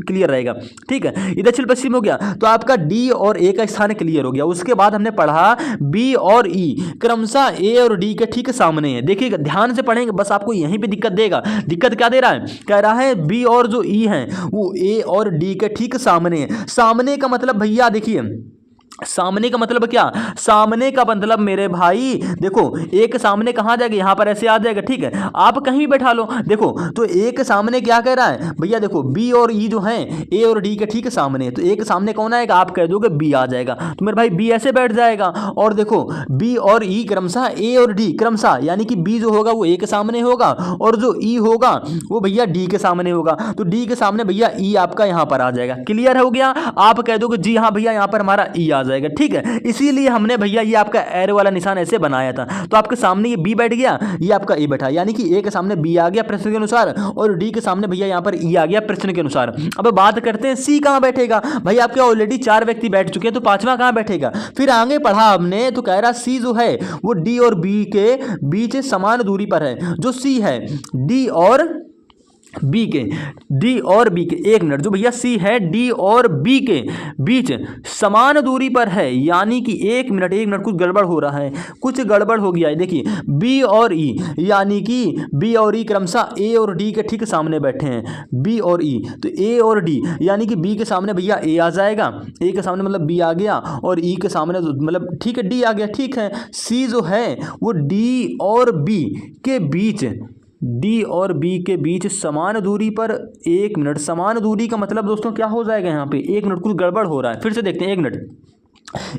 क्लियर रहेगा। ठीक है, ये दक्षिण पश्चिम हो गया, तो आपका डी और ए का स्थान क्लियर हो गया। उसके बाद हमने पढ़ा बी और ई क्रमशः ए और डी के ठीक सामने है। देखिएगा ध्यान से पढ़ेंगे, बस आपको यहीं पे दिक्कत देगा। दिक्कत क्या दे रहा है? कह रहा है बी और जो ई है वो ए और डी के ठीक सामने है। सामने का मतलब भैया देखिए सामने का मतलब क्या, सामने का मतलब मेरे भाई देखो एक सामने कहाँ जाएगा, यहाँ पर ऐसे आ जाएगा, ठीक है। आप कहीं भी बैठा लो, देखो तो एक सामने क्या कह रहा है भैया, देखो बी और ई जो है ए और डी के ठीक है सामने, तो एक सामने कौन आएगा, आप कह दोगे बी आ जाएगा, तो मेरे भाई बी ऐसे बैठ जाएगा। और देखो बी और ई क्रमशः ए और डी क्रमशः, यानी कि बी जो होगा वो ए के सामने होगा और जो ई होगा वो भैया डी के सामने होगा, तो डी के सामने भैया ई आपका यहाँ पर आ जाएगा। क्लियर हो गया, आप कह दोगे जी हाँ भैया यहाँ पर हमारा ई आ जाएगा, ठीक है। इसीलिए हमने भैया ये आपका एरो वाला निशान ऐसे बनाया था, तो आपके सामने ये बी बैठ गया, ये आपका ए बैठा, यानी कि ए के सामने बी आ गया प्रश्न के अनुसार और डी के सामने भैया यहाँ पर ई आ गया प्रश्न के अनुसार। अब बात करते हैं सी कहाँ बैठेगा, भाई आपके ऑलरेडी 4 व्यक्ति बैठ चुके हैं, तो 5वां कहाँ बैठेगा। फिर आगे पढ़ा हमने तो कह रहा सी जो है वो डी और बी के बीच समान दूरी पर है, जो सी है डी और बी के, डी और बी के, एक मिनट, जो भैया सी है डी और बी के बीच समान दूरी पर है, यानी कि एक मिनट कुछ गड़बड़ हो रहा है, कुछ गड़बड़ हो गया है। देखिए बी और ई, यानी कि बी और ई क्रमशः ए और डी के ठीक सामने बैठे हैं, बी और ई, तो ए और डी यानी कि बी के सामने भैया ए आ जाएगा, ए के सामने मतलब बी आ गया और ई के सामने मतलब ठीक है डी आ गया, ठीक है। सी जो है वो डी और बी के बीच, डी और बी के बीच समान दूरी पर, एक मिनट, समान दूरी का मतलब दोस्तों क्या हो जाएगा यहाँ पे, एक मिनट कुछ गड़बड़ हो रहा है, फिर से देखते हैं, एक minute.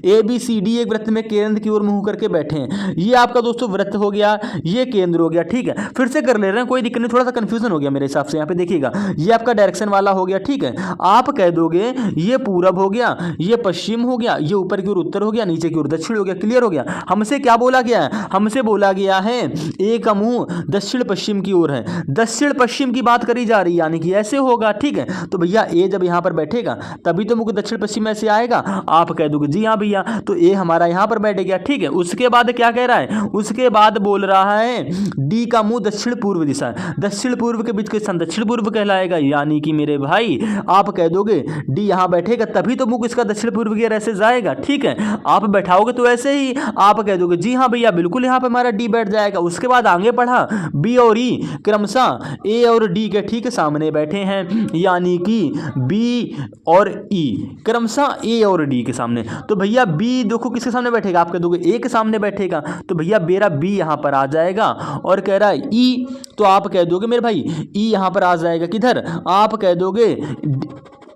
A B C D एक वृत्त में केंद्र की ओर मुंह करके बैठे हैं, ये आपका दोस्तों वृत्त हो गया, ये केंद्र हो गया, ठीक है। फिर से कर ले रहे हैं, कोई दिक्कत नहीं, थोड़ा सा कंफ्यूजन हो गया मेरे हिसाब से, यहाँ पे देखिएगा ये आपका डायरेक्शन वाला हो गया, ठीक है। आप कह दोगे ये पूरब हो गया, ये पश्चिम हो गया, ये ऊपर की ओर उत्तर हो गया, नीचे की ओर दक्षिण हो गया। क्लियर हो गया। हमसे क्या बोला गया है, हमसे बोला गया है ए का मुंह दक्षिण पश्चिम की ओर है, दक्षिण पश्चिम की बात करी जा रही है, यानी कि ऐसे होगा, ठीक है। तो भैया ए जब यहाँ पर बैठेगा तभी तो मुझे दक्षिण पश्चिम ऐसे आएगा, आप कह दोगे जी हाँ भैया, तो ए हमारा यहां पर बैठ गया, ठीक है। उसके बाद क्या कह रहा है, उसके बाद बोल रहा है डी का मुंह दक्षिण पूर्व दिशा, दक्षिण पूर्व के बीच का स्थान दक्षिण पूर्व कहलाएगा, यानी कि मेरे भाई आप कह दोगे डी यहां बैठेगा तभी तो मुख इसका दक्षिण पूर्व की ऐसे जाएगा, ठीक है। आप बैठाओगे तो ऐसे ही आप कह दोगे जी हाँ भैया बिल्कुल यहां पर हमारा डी बैठ जाएगा। उसके बाद आगे पढ़ा बी और ई क्रमशः ए और डी के ठीक सामने बैठे हैं, यानी कि बी और ई क्रमशः ए और डी के सामने, तो भैया बी देखो किसके सामने बैठेगा, आप कह दोगे ए के सामने बैठेगा, तो भैया मेरा बी यहां पर आ जाएगा। और कह रहा है ई, तो आप कह दोगे मेरे भाई ई यहां पर आ जाएगा, किधर, आप कह दोगे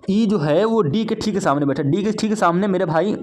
ई जो है वो डी के ठीक सामने बैठा, डी के ठीक सामने मेरे भाई,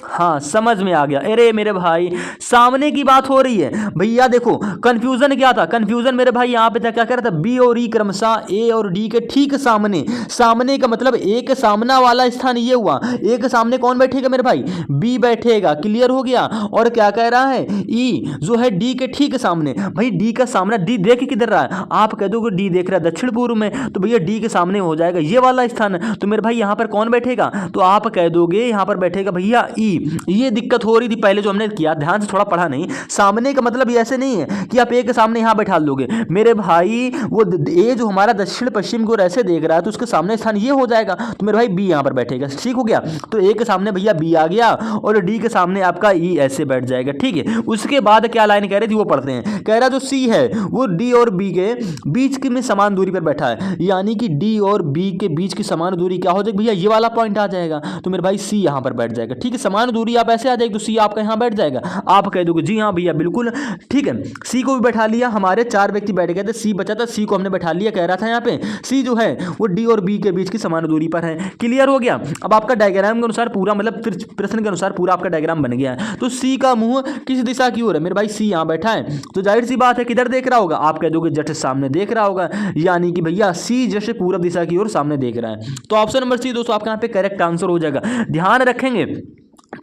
हाँ समझ में आ गया। अरे मेरे भाई सामने की बात हो रही है भैया, देखो कंफ्यूजन क्या था, कंफ्यूजन मेरे भाई यहाँ पे था, क्या कह रहा था बी और ई क्रमशः ए और डी के ठीक सामने, सामने का मतलब ए के सामना वाला स्थान ये हुआ, ए के सामने कौन बैठेगा मेरे भाई, बी बैठेगा। क्लियर हो गया। और क्या कह रहा है ई जो है डी के ठीक सामने, भाई डी का सामना, डी देख किधर रहा है, आप कह दोगे डी देख रहा है दक्षिण पूर्व में, तो भैया डी के सामने हो जाएगा ये वाला स्थान, तो मेरे भाई यहाँ पर कौन बैठेगा, तो आप कह दोगे यहाँ पर बैठेगा भैया ई। ये दिक्कत हो रही थी पहले जो हमने किया, ध्यान से थोड़ा पढ़ा नहीं। सामने का मतलब ऐसे नहीं है कि आप ए के सामने यहां बैठा लोगे मेरे भाई, वो ए जो हमारा दक्षिण पश्चिम को ऐसे देख रहा है तो उसके सामने स्थान ये हो जाएगा, तो मेरे भाई बी यहां पर बैठेगा। ठीक हो गया। तो ए के सामने भैया बी आ गया और डी के सामने आपका ई ऐसे बैठ जाएगा। ठीक है। उसके बाद क्या लाइन कह रही थी वो पढ़ते हैं। कह रहा जो सी है वो डी और बी के बीच की में समान दूरी पर बैठा है, यानी कि डी और बी के बीच की समान दूरी क्या हो जाएगी भैया, ये वाला पॉइंट आ जाएगा, तो मेरे भाई सी यहां पर बैठ जाएगा। ठीक है। समान दूरी आप ऐसे आ जाएगी तो सी आपका यहां बैठ जाएगा। आप कह दोगे जी हाँ भैया बिल्कुल ठीक है। सी को भी बैठा लिया, हमारे 4 व्यक्ति बैठ गए थे, सी बचा था, सी को हमने बैठा लिया। कह रहा था यहाँ पे सी जो है वो डी और बी के बीच की समान दूरी पर है। क्लियर हो गया। अब आपका डायग्राम के अनुसार पूरा मतलब प्रश्न के अनुसार पूरा आपका डायग्राम बन गया है। तो सी का मुंह किस दिशा की ओर है, मेरे भाई सी यहाँ बैठा है, तो जाहिर सी बात है किधर देख रहा होगा, आप कह दोगे जस्ट सामने देख रहा होगा, यानी कि भैया सी जस्ट पूरब दिशा की ओर सामने देख रहा है। तो ऑप्शन नंबर सी दोस्तों आपका यहाँ पे करेक्ट आंसर हो जाएगा। ध्यान रखेंगे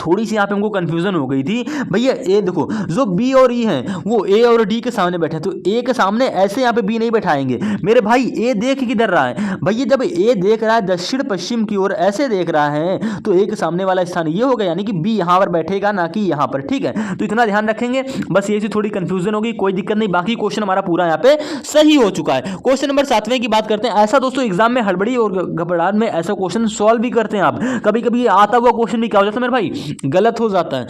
थोड़ी सी यहाँ पे हमको कंफ्यूजन हो गई थी भैया, ए देखो जो बी और ई हैं वो ए और डी के सामने बैठे हैं, तो ए के सामने ऐसे यहाँ पे बी नहीं बैठाएंगे मेरे भाई। ए देख किधर रहा है भैया, जब ए देख रहा है दक्षिण पश्चिम की ओर ऐसे देख रहा है तो ए के सामने वाला स्थान ये होगा, यानी कि बी यहाँ पर बैठेगा ना कि यहाँ पर। ठीक है। तो इतना ध्यान रखेंगे, बस ये थोड़ी कंफ्यूजन होगी, कोई दिक्कत नहीं, बाकी क्वेश्चन हमारा पूरा यहाँ पे सही हो चुका है। क्वेश्चन नंबर 7वें की बात करते हैं। ऐसा दोस्तों एग्जाम में हड़बड़ी और घबराहट में ऐसा क्वेश्चन सॉल्व भी करते हैं आप, कभी कभी आता हुआ क्वेश्चन भी क्या हो जाता है मेरे भाई, गलत हो जाता है।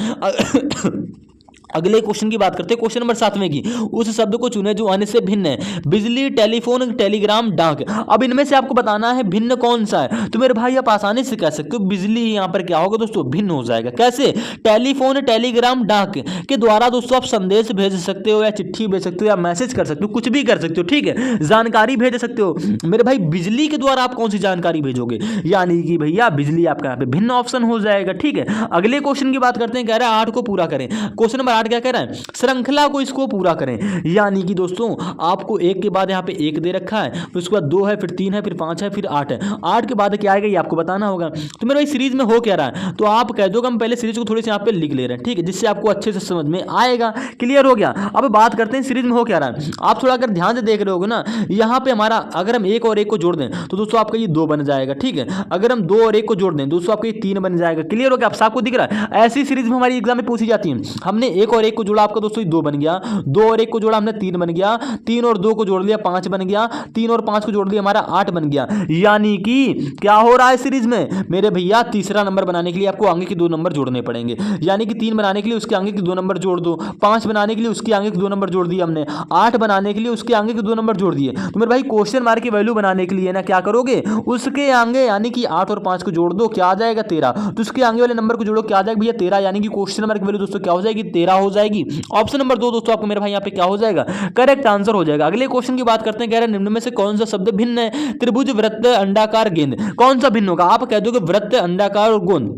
अगले क्वेश्चन की बात करते हैं, क्वेश्चन नंबर 7वें की। उस शब्द को चुने जो अन्य से भिन्न है। बिजली, टेलीफोन, टेलीग्राम, डाक। अब इनमें से आपको बताना है भिन्न कौन सा है। तो मेरे भाई आप आसानी से कह सकते हो बिजली यहाँ पर क्या होगा दोस्तों, भिन्न हो जाएगा। कैसे? टेलीफोन, टेलीग्राम, डाक के द्वारा दोस्तों आप संदेश भेज सकते हो, या चिट्ठी भेज सकते हो, या मैसेज कर सकते हो, कुछ भी कर सकते हो, ठीक है। जानकारी भेज सकते हो। मेरे भाई बिजली के द्वारा आप कौन सी जानकारी भेजोगे, यानी कि भैया बिजली आपका यहाँ पे भिन्न ऑप्शन हो जाएगा, ठीक है। अगले क्वेश्चन की बात करते हैं, कह रहा है 8 को पूरा करें। क्वेश्चन नंबर 8 क्या कह रहा है, श्रृंखला को इसको पूरा करें। यानी कि दोस्तों आपको एक के बाद यहाँ पे एक दे रखा है, फिर उसके बाद 2 है, फिर 3 है, फिर 5 है, फिर 8 है। 8 के बाद क्या आएगा ये आपको बताना होगा। तो मेरे भाई सीरीज में हो क्या रहा है, तो आप कह दो हम पहले सीरीज को थोड़ी सी यहाँ पे लिख ले रहे हैं, ठीक है, जिससे आपको अच्छे से समझ में आएगा। क्लियर हो गया। अब बात करते हैं सीरीज में हो क्या रहा है। आप थोड़ा अगर ध्यान से देख रहे होगे ना, यहाँ पे हमारा अगर हम एक और एक को जोड़ दें तो दोस्तों आपका ये 2 बन जाएगा, ठीक है। अगर हम 2 और 1 को जोड़ दें दोस्तों आपका ये 3 बन जाएगा। क्लियर हो गया। आप सबको दिख रहा है। ऐसी सीरीज में हमारी एग्जाम में पूछी जाती है। हमने 1 और 1 को जोड़ा, आपका दोस्तों 2 बन गया। 2 और 1 को जोड़ा हमने 3 बन गया। 3 और 2 को जोड़ लिया 5 बन गया। 3 और 5 को जोड़ लिया हमारा 8 बन गया। यानी कि क्या हो रहा है सीरीज में मेरे भैया, तीसरा नंबर बनाने के लिए आपको आगे के 2 नंबर जोड़ने पड़ेंगे। यानी कि 3 बनाने के लिए उसके आगे के 2 नंबर जोड़ दो, 5 बनाने के लिए उसके आगे के 2 नंबर जोड़ दिए हमने, 8 बनाने के लिए उसके आगे के 2 नंबर जोड़ दिए। तो मेरे भाई क्वेश्चन मार्क की वैल्यू बनाने के लिए ना क्या करोगे, उसके आगे यानी कि 8 और 5 को जोड़ दो, क्या आ जाएगा 13। तो उसके आगे वाले नंबर को जोड़ो, क्या आ जाएगा भैया 13। यानी कि क्वेश्चन मार्क की वैल्यू दोस्तों क्या हो जाएगी, 13 हो जाएगी। ऑप्शन नंबर 2 दोस्तों आपको मेरे भाई यहाँ पे क्या हो जाएगा, करेक्ट आंसर हो जाएगा। अगले क्वेश्चन की बात करते हैं, कह रहे हैं निम्न में से कौन सा शब्द भिन्न है। त्रिभुज, वृत्त, अंडाकार, गेंद। कौन सा भिन्न होगा। आप कह दोगे वृत्त, अंडाकार और गोंद,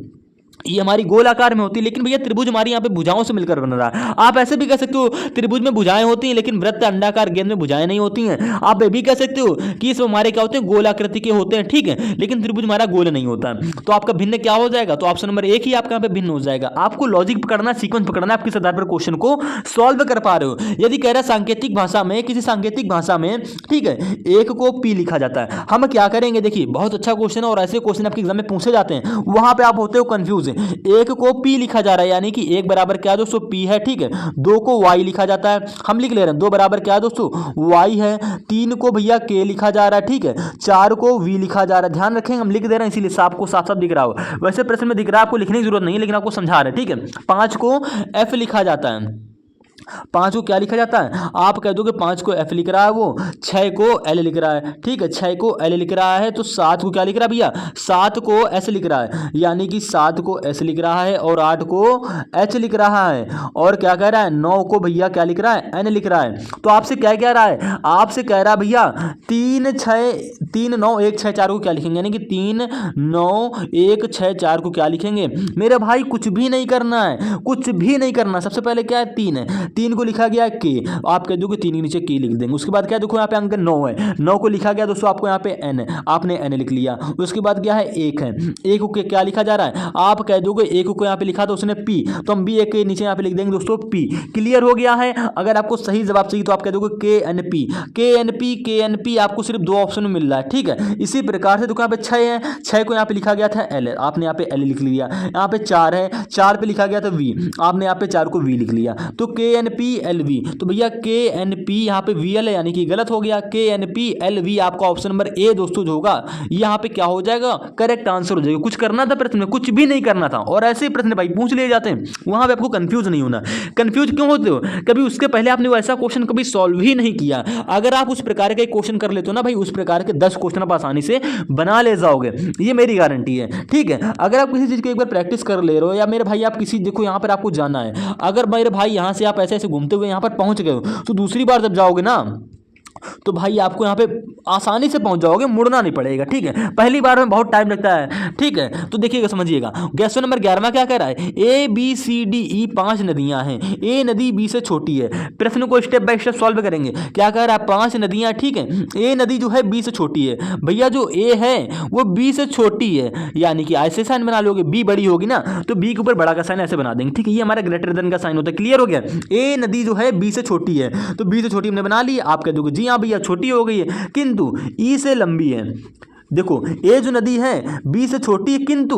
ये हमारी गोल आकार में होती है, लेकिन भैया त्रिभुज हमारी यहाँ पे भुजाओं से मिलकर बन रहा है। आप ऐसे भी कह सकते हो त्रिभुज में भुजाएं होती हैं, लेकिन वृत्त, अंडाकार, गेंद में भुजाएं नहीं होती हैं। आप ये भी कह सकते हो कि इसमें हमारे क्या होते हैं, गोल आकृति के होते हैं, ठीक है, लेकिन त्रिभुज हमारा गोल नहीं होता है। तो आपका भिन्न क्या हो जाएगा, तो ऑप्शन नंबर 1 ही आपका यहाँ पे भिन्न हो जाएगा। आपको लॉजिक पकड़ना, सीक्वेंस पकड़ना, आप किस आधार पर क्वेश्चन को सॉल्व कर पा रहे हो। यदि कह रहा है सांकेतिक भाषा में, किसी सांकेतिक भाषा में, ठीक है, 1 को P लिखा जाता है, हम क्या करेंगे, देखिए बहुत अच्छा क्वेश्चन है और ऐसे क्वेश्चन आपके एग्जाम में पूछे जाते हैं, वहां पे आप होते हो कंफ्यूज। 1 को P लिखा जा रहा है, यानी कि 1 बराबर क्या है दोस्तों, P है, ठीक है। 2 को Y लिखा जाता है, हम लिख ले रहे हैं 2 बराबर क्या है दोस्तों, Y है। 3 को भैया K लिखा जा रहा है, ठीक है। 4 को V लिखा जा रहा है। ध्यान रखेंगे हम लिख दे रहे हैं, इसीलिए आपको साफ साफ दिख रहा हो। वैसे प्रश्न में दिख रहा है, आपको लिखने की जरूरत नहीं है, लेकिन आपको समझा रहे हैं, ठीक है। 5 को F लिखा जाता है। 5 को क्या लिखा जाता है, आप कह दो कि 5 को F लिख रहा है, वो 6 को L लिख रहा है, ठीक है। 6 को L लिख रहा है, तो 7 को क्या लिख रहा है भैया, 7 को S लिख रहा है, यानी कि 7 को S लिख रहा है, और 8 को H लिख रहा है, और क्या कह रहा है 9 को भैया क्या लिख रहा है, N लिख रहा है। तो आपसे क्या कह रहा है, आपसे कह रहा है भैया 3 9 1 6 4 को क्या लिखेंगे, यानी कि 3 9 1 6 4 को क्या लिखेंगे। मेरे भाई कुछ भी नहीं करना है, कुछ भी नहीं करना। सबसे पहले क्या है 3 है, 3 को लिखा गया के, आप कह दो कि 3 के नीचे के लिख देंगे। उसके बाद क्या देखो यहाँ पे अंक 9 है, 9 को लिखा गया दोस्तों आपको यहाँ पे n, आपने n लिख लिया। उसके बाद क्या है 1 है, 1 को क्या लिखा जा रहा है, आप कह दोगे 1 को यहाँ पे लिखा था उसने p, तो हम भी 1 के नीचे यहाँ पे लिख देंगे दोस्तों p। क्लियर हो गया है। अगर आपको सही जवाब चाहिए तो आप कह दोगे KNP आपको सिर्फ 2 ऑप्शन में मिल रहा है, ठीक है। इसी प्रकार से देखो यहाँ पे 6 है, 6 को यहाँ पे लिखा गया था L, आपने यहाँ पे L लिख लिया। यहाँ पे 4 है, 4 पे लिखा गया था V, आपने यहाँ पे 4 को V लिख लिया। तो KNPLV, तो भैया KNP यहाँ पे VL है, यानी कि गलत हो गया। KNPLV आपका ऑप्शन नंबर ए दोस्तों जो होगा यहाँ पे क्या हो जाएगा, करेक्ट आंसर हो जाएगा। कुछ करना था प्रश्न में, कुछ भी नहीं करना था, और ऐसे ही प्रश्न भाई पूछ लिए जाते हैं, वहां पे आपको कंफ्यूज नहीं होना। कंफ्यूज क्यों होते हो, कभी उसके पहले आपने वैसा क्वेश्चन कभी सॉल्व ही नहीं किया। अगर आप उस प्रकार का क्वेश्चन कर लेते हो ना भाई, उस प्रकार के 10 क्वेश्चन आप आसानी से बना ले जाओगे, ये मेरी गारंटी है, ठीक है। अगर आप किसी चीज की एक बार प्रैक्टिस कर ले रहे हो, या मेरे भाई आप किसी, देखो यहाँ पर आपको जाना है, अगर मेरे भाई यहाँ से आप ऐसे ऐसे घूमते हुए यहाँ पर पहुंच गए हो, तो दूसरी बार जब जाओगे ना तो भाई आपको यहाँ पे आसानी से पहुंच जाओगे, मुड़ना नहीं पड़ेगा, ठीक है। पहली बार में बहुत टाइम लगता है, ठीक है। तो देखिएगा, समझिएगा। क्वेश्चन नंबर 11 क्या कह रहा है, ABCDE 5 नदियां हैं, A नदी B से छोटी है। प्रश्न को स्टेप बाय स्टेप सॉल्व करेंगे। क्या कह रहा है, 5 नदियां, ठीक है। A नदी जो है B से छोटी है, भैया जो A है वो B से छोटी है, यानी कि ऐसे साइन बना लोगे, B बड़ी होगी ना तो B के ऊपर बड़ा का साइन ऐसे बना देंगे, ठीक है। ये हमारा ग्रेटर देन का साइन होता है। क्लियर हो गया। A नदी जो है B से छोटी है, तो B से छोटी हमने बना ली। आप कह दोगे जी हाँ भैया छोटी हो गई है, किंतु ई से लंबी है। देखो ए जो नदी है बी से छोटी है किंतु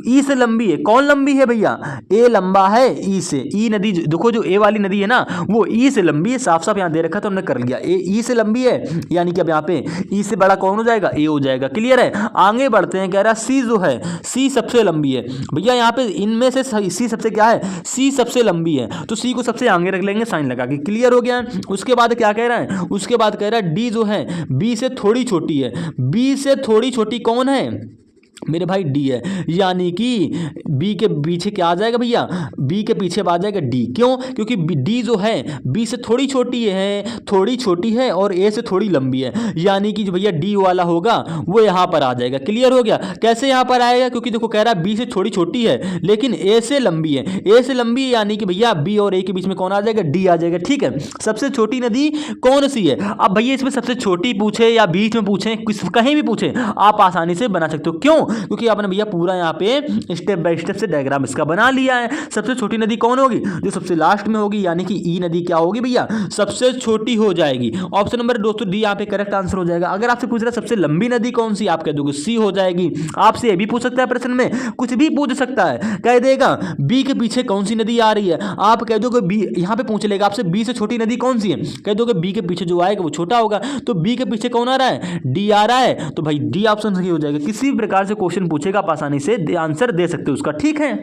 ई से लंबी है। कौन लंबी है भैया? ए लंबा है ई से। ई नदी देखो जो ए वाली नदी है ना वो ई से लंबी है, साफ साफ यहाँ दे रखा तो हमने कर लिया। ए ई से लंबी है यानी कि अब यहाँ पे ई से बड़ा कौन हो जाएगा? ए हो जाएगा। क्लियर है? आगे बढ़ते हैं। कह रहा सी जो है सी सबसे लंबी है। भैया यहाँ पे इनमें से सी सबसे क्या है? सी सबसे लंबी है तो सी को सबसे आगे रख लेंगे साइन लगा के। क्लियर हो गया? उसके बाद क्या कह रहा है? उसके बाद कह रहा है डी जो है बी से थोड़ी छोटी है। बी से थोड़ी छोटी कौन है मेरे भाई? डी है। यानी कि बी के पीछे क्या आ जाएगा भैया? बी के पीछे आ जाएगा डी। क्यों? क्योंकि डी जो है बी से थोड़ी छोटी है और ए से थोड़ी लंबी है। यानी कि जो भैया डी वाला होगा वो यहाँ पर आ जाएगा। क्लियर हो गया? कैसे यहाँ पर आएगा? क्योंकि देखो कह रहा है बी से थोड़ी छोटी है लेकिन ए से लंबी है। ए से लंबी है यानी कि भैया बी और ए के बीच में कौन आ जाएगा? डी आ जाएगा। ठीक है? सबसे छोटी नदी कौन सी है? अब भैया इसमें सबसे छोटी पूछे या बीच में पूछे कहीं भी पूछे आप आसानी से बना सकते हो। क्यों? क्योंकि आपने भैया पूरा यहाँ पे स्टेप बाय स्टेप से डायग्राम इसका बना लिया है। सबसे छोटी नदी कौन होगी? जो सबसे लास्ट में होगी यानी कि ई नदी क्या होगी भैया? सबसे छोटी हो जाएगी। ऑप्शन नंबर दोस्तों डी यहाँ पे करेक्ट आंसर हो जाएगा। अगर आपसे पूछ रहा है सबसे लंबी नदी कौन सी, आप कह दोगे सी हो जाएगी। आपसे ये भी पूछ सकता है प्रश्न में, कुछ भी पूछ सकता है, कह देगा बी के पीछे कौन सी नदी आ रही है। आप कह दोगे बी, यहाँ पे पूछ लेगा आपसे बी से छोटी नदी कौन सी है, कह दोगे बी के पीछे जो आएगा वो छोटा होगा। तो बी के पीछे कौन आ रहा है? डी आ रहा है। तो भाई डी ऑप्शन सही हो जाएगा। किसी भी प्रकार से क्वेश्चन पूछेगा आप आसानी से आंसर दे सकते हो उसका। ठीक है?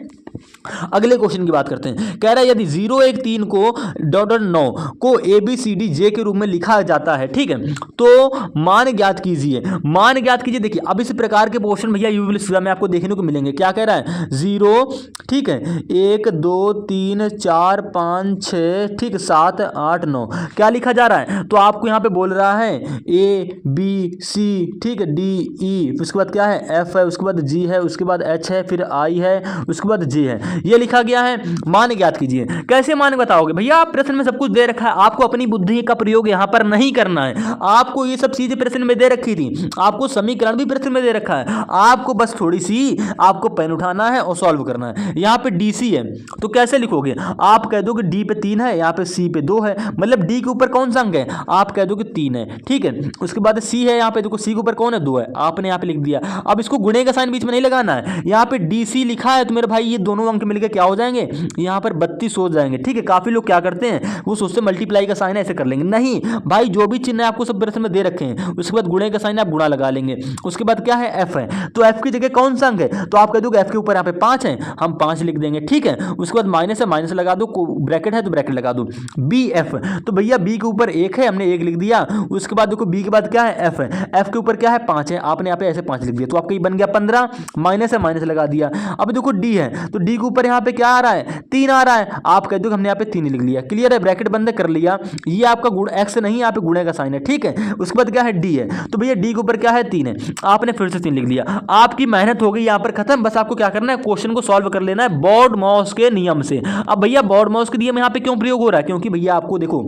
अगले क्वेश्चन की बात करते हैं। कह रहा है यदि 0 1 3 को .9 को ABCDJ के रूप में लिखा जाता है, ठीक है, तो मान ज्ञात कीजिए। मान ज्ञात कीजिए। देखिए अब इस प्रकार के क्वेश्चन भैया यूपीएससी में आपको देखने को मिलेंगे। क्या कह रहा है? 0 ठीक है 1 2 3 4 5 6 ठीक 7 8 9 क्या लिखा जा रहा है? तो आपको यहाँ पे बोल रहा है ABC ठीक है D E, उसके बाद क्या है? F है, उसके बाद G है, उसके बाद H है, फिर I है, उसके बाद J है। ये लिखा गया है। मान ज्ञात कीजिए। कैसे मान बताओगे भैया? आप प्रश्न में सब कुछ दे रखा है, आपको अपनी बुद्धि का प्रयोग यहाँ पर नहीं करना है। आपको ये सब चीजें प्रश्न में दे रखी थी, आपको समीकरण भी प्रश्न में दे रखा है, आपको बस थोड़ी सी आपको पेन उठाना है और सॉल्व करना है। यहाँ पे DC है तो कैसे लिखोगे? आप कह दोगे D पे 3 है, यहाँ पे C पे 2 है, मतलब D के ऊपर कौन सा अंक है? आप कह दोगे 3 है। ठीक है? उसके बाद C है, यहाँ पे देखो C के ऊपर कौन है? 2 है, आपने यहाँ पे लिख दिया। अब इसको गुणे का साइन बीच में नहीं लगाना है। यहाँ पे DC लिखा है तो मेरे भाई ये दोनों अंक मिलकर क्या हो जाएंगे? यहाँ पर 32 हो जाएंगे। ठीक है? काफी लोग क्या करते हैं वो सोचते हैं मल्टीप्लाई का साइन ऐसे कर लेंगे। नहीं भाई, जो भी चिन्ह आपको सब प्रश्न में दे रखे हैं उसके बाद गुणे का साइन आप गुणा लगा लेंगे। उसके बाद क्या है? F है, तो F की जगह कौन सा अंक है? तो आप कह दोगे F के ऊपर यहाँ पे 5 है, हम 5 लिख देंगे। ठीक है? उसके बाद माइनस है, माइनस लगा दो, ब्रैकेट है तो ब्रैकेट लगा दो। BF तो भैया B के ऊपर 1 है, हमने 1 लिख दिया। उसके बाद देखो B के बाद क्या है? F है, F के ऊपर क्या है? 5 है, आपने यहाँ पे ऐसे 5 लिख दिया तो आपका ये बन गया 15, माइनस है, माइनस लगा दिया। अब देखो D है तो D के ऊपर यहाँ पे क्या आ रहा है? 3 आ रहा है, आप कह दो हमने यहाँ पे 3 लिख लिया। क्लियर है? ब्रैकेट बंद कर लिया। ये आपका गुण x नहीं, यहाँ पे गुणे का साइन है। ठीक है? उसके बाद क्या है? D है, तो भैया D के ऊपर क्या है? 3 है, आपने फिर से 3 लिख लिया। आपकी मेहनत हो गई यहाँ पर खत्म। बस आपको क्या करना है? क्वेश्चन को सॉल्व कर लेना है बॉड मॉस के नियम से। अब भैया बॉड मॉस के नियम यहाँ पे क्यों प्रयोग हो रहा है? क्योंकि भैया आपको देखो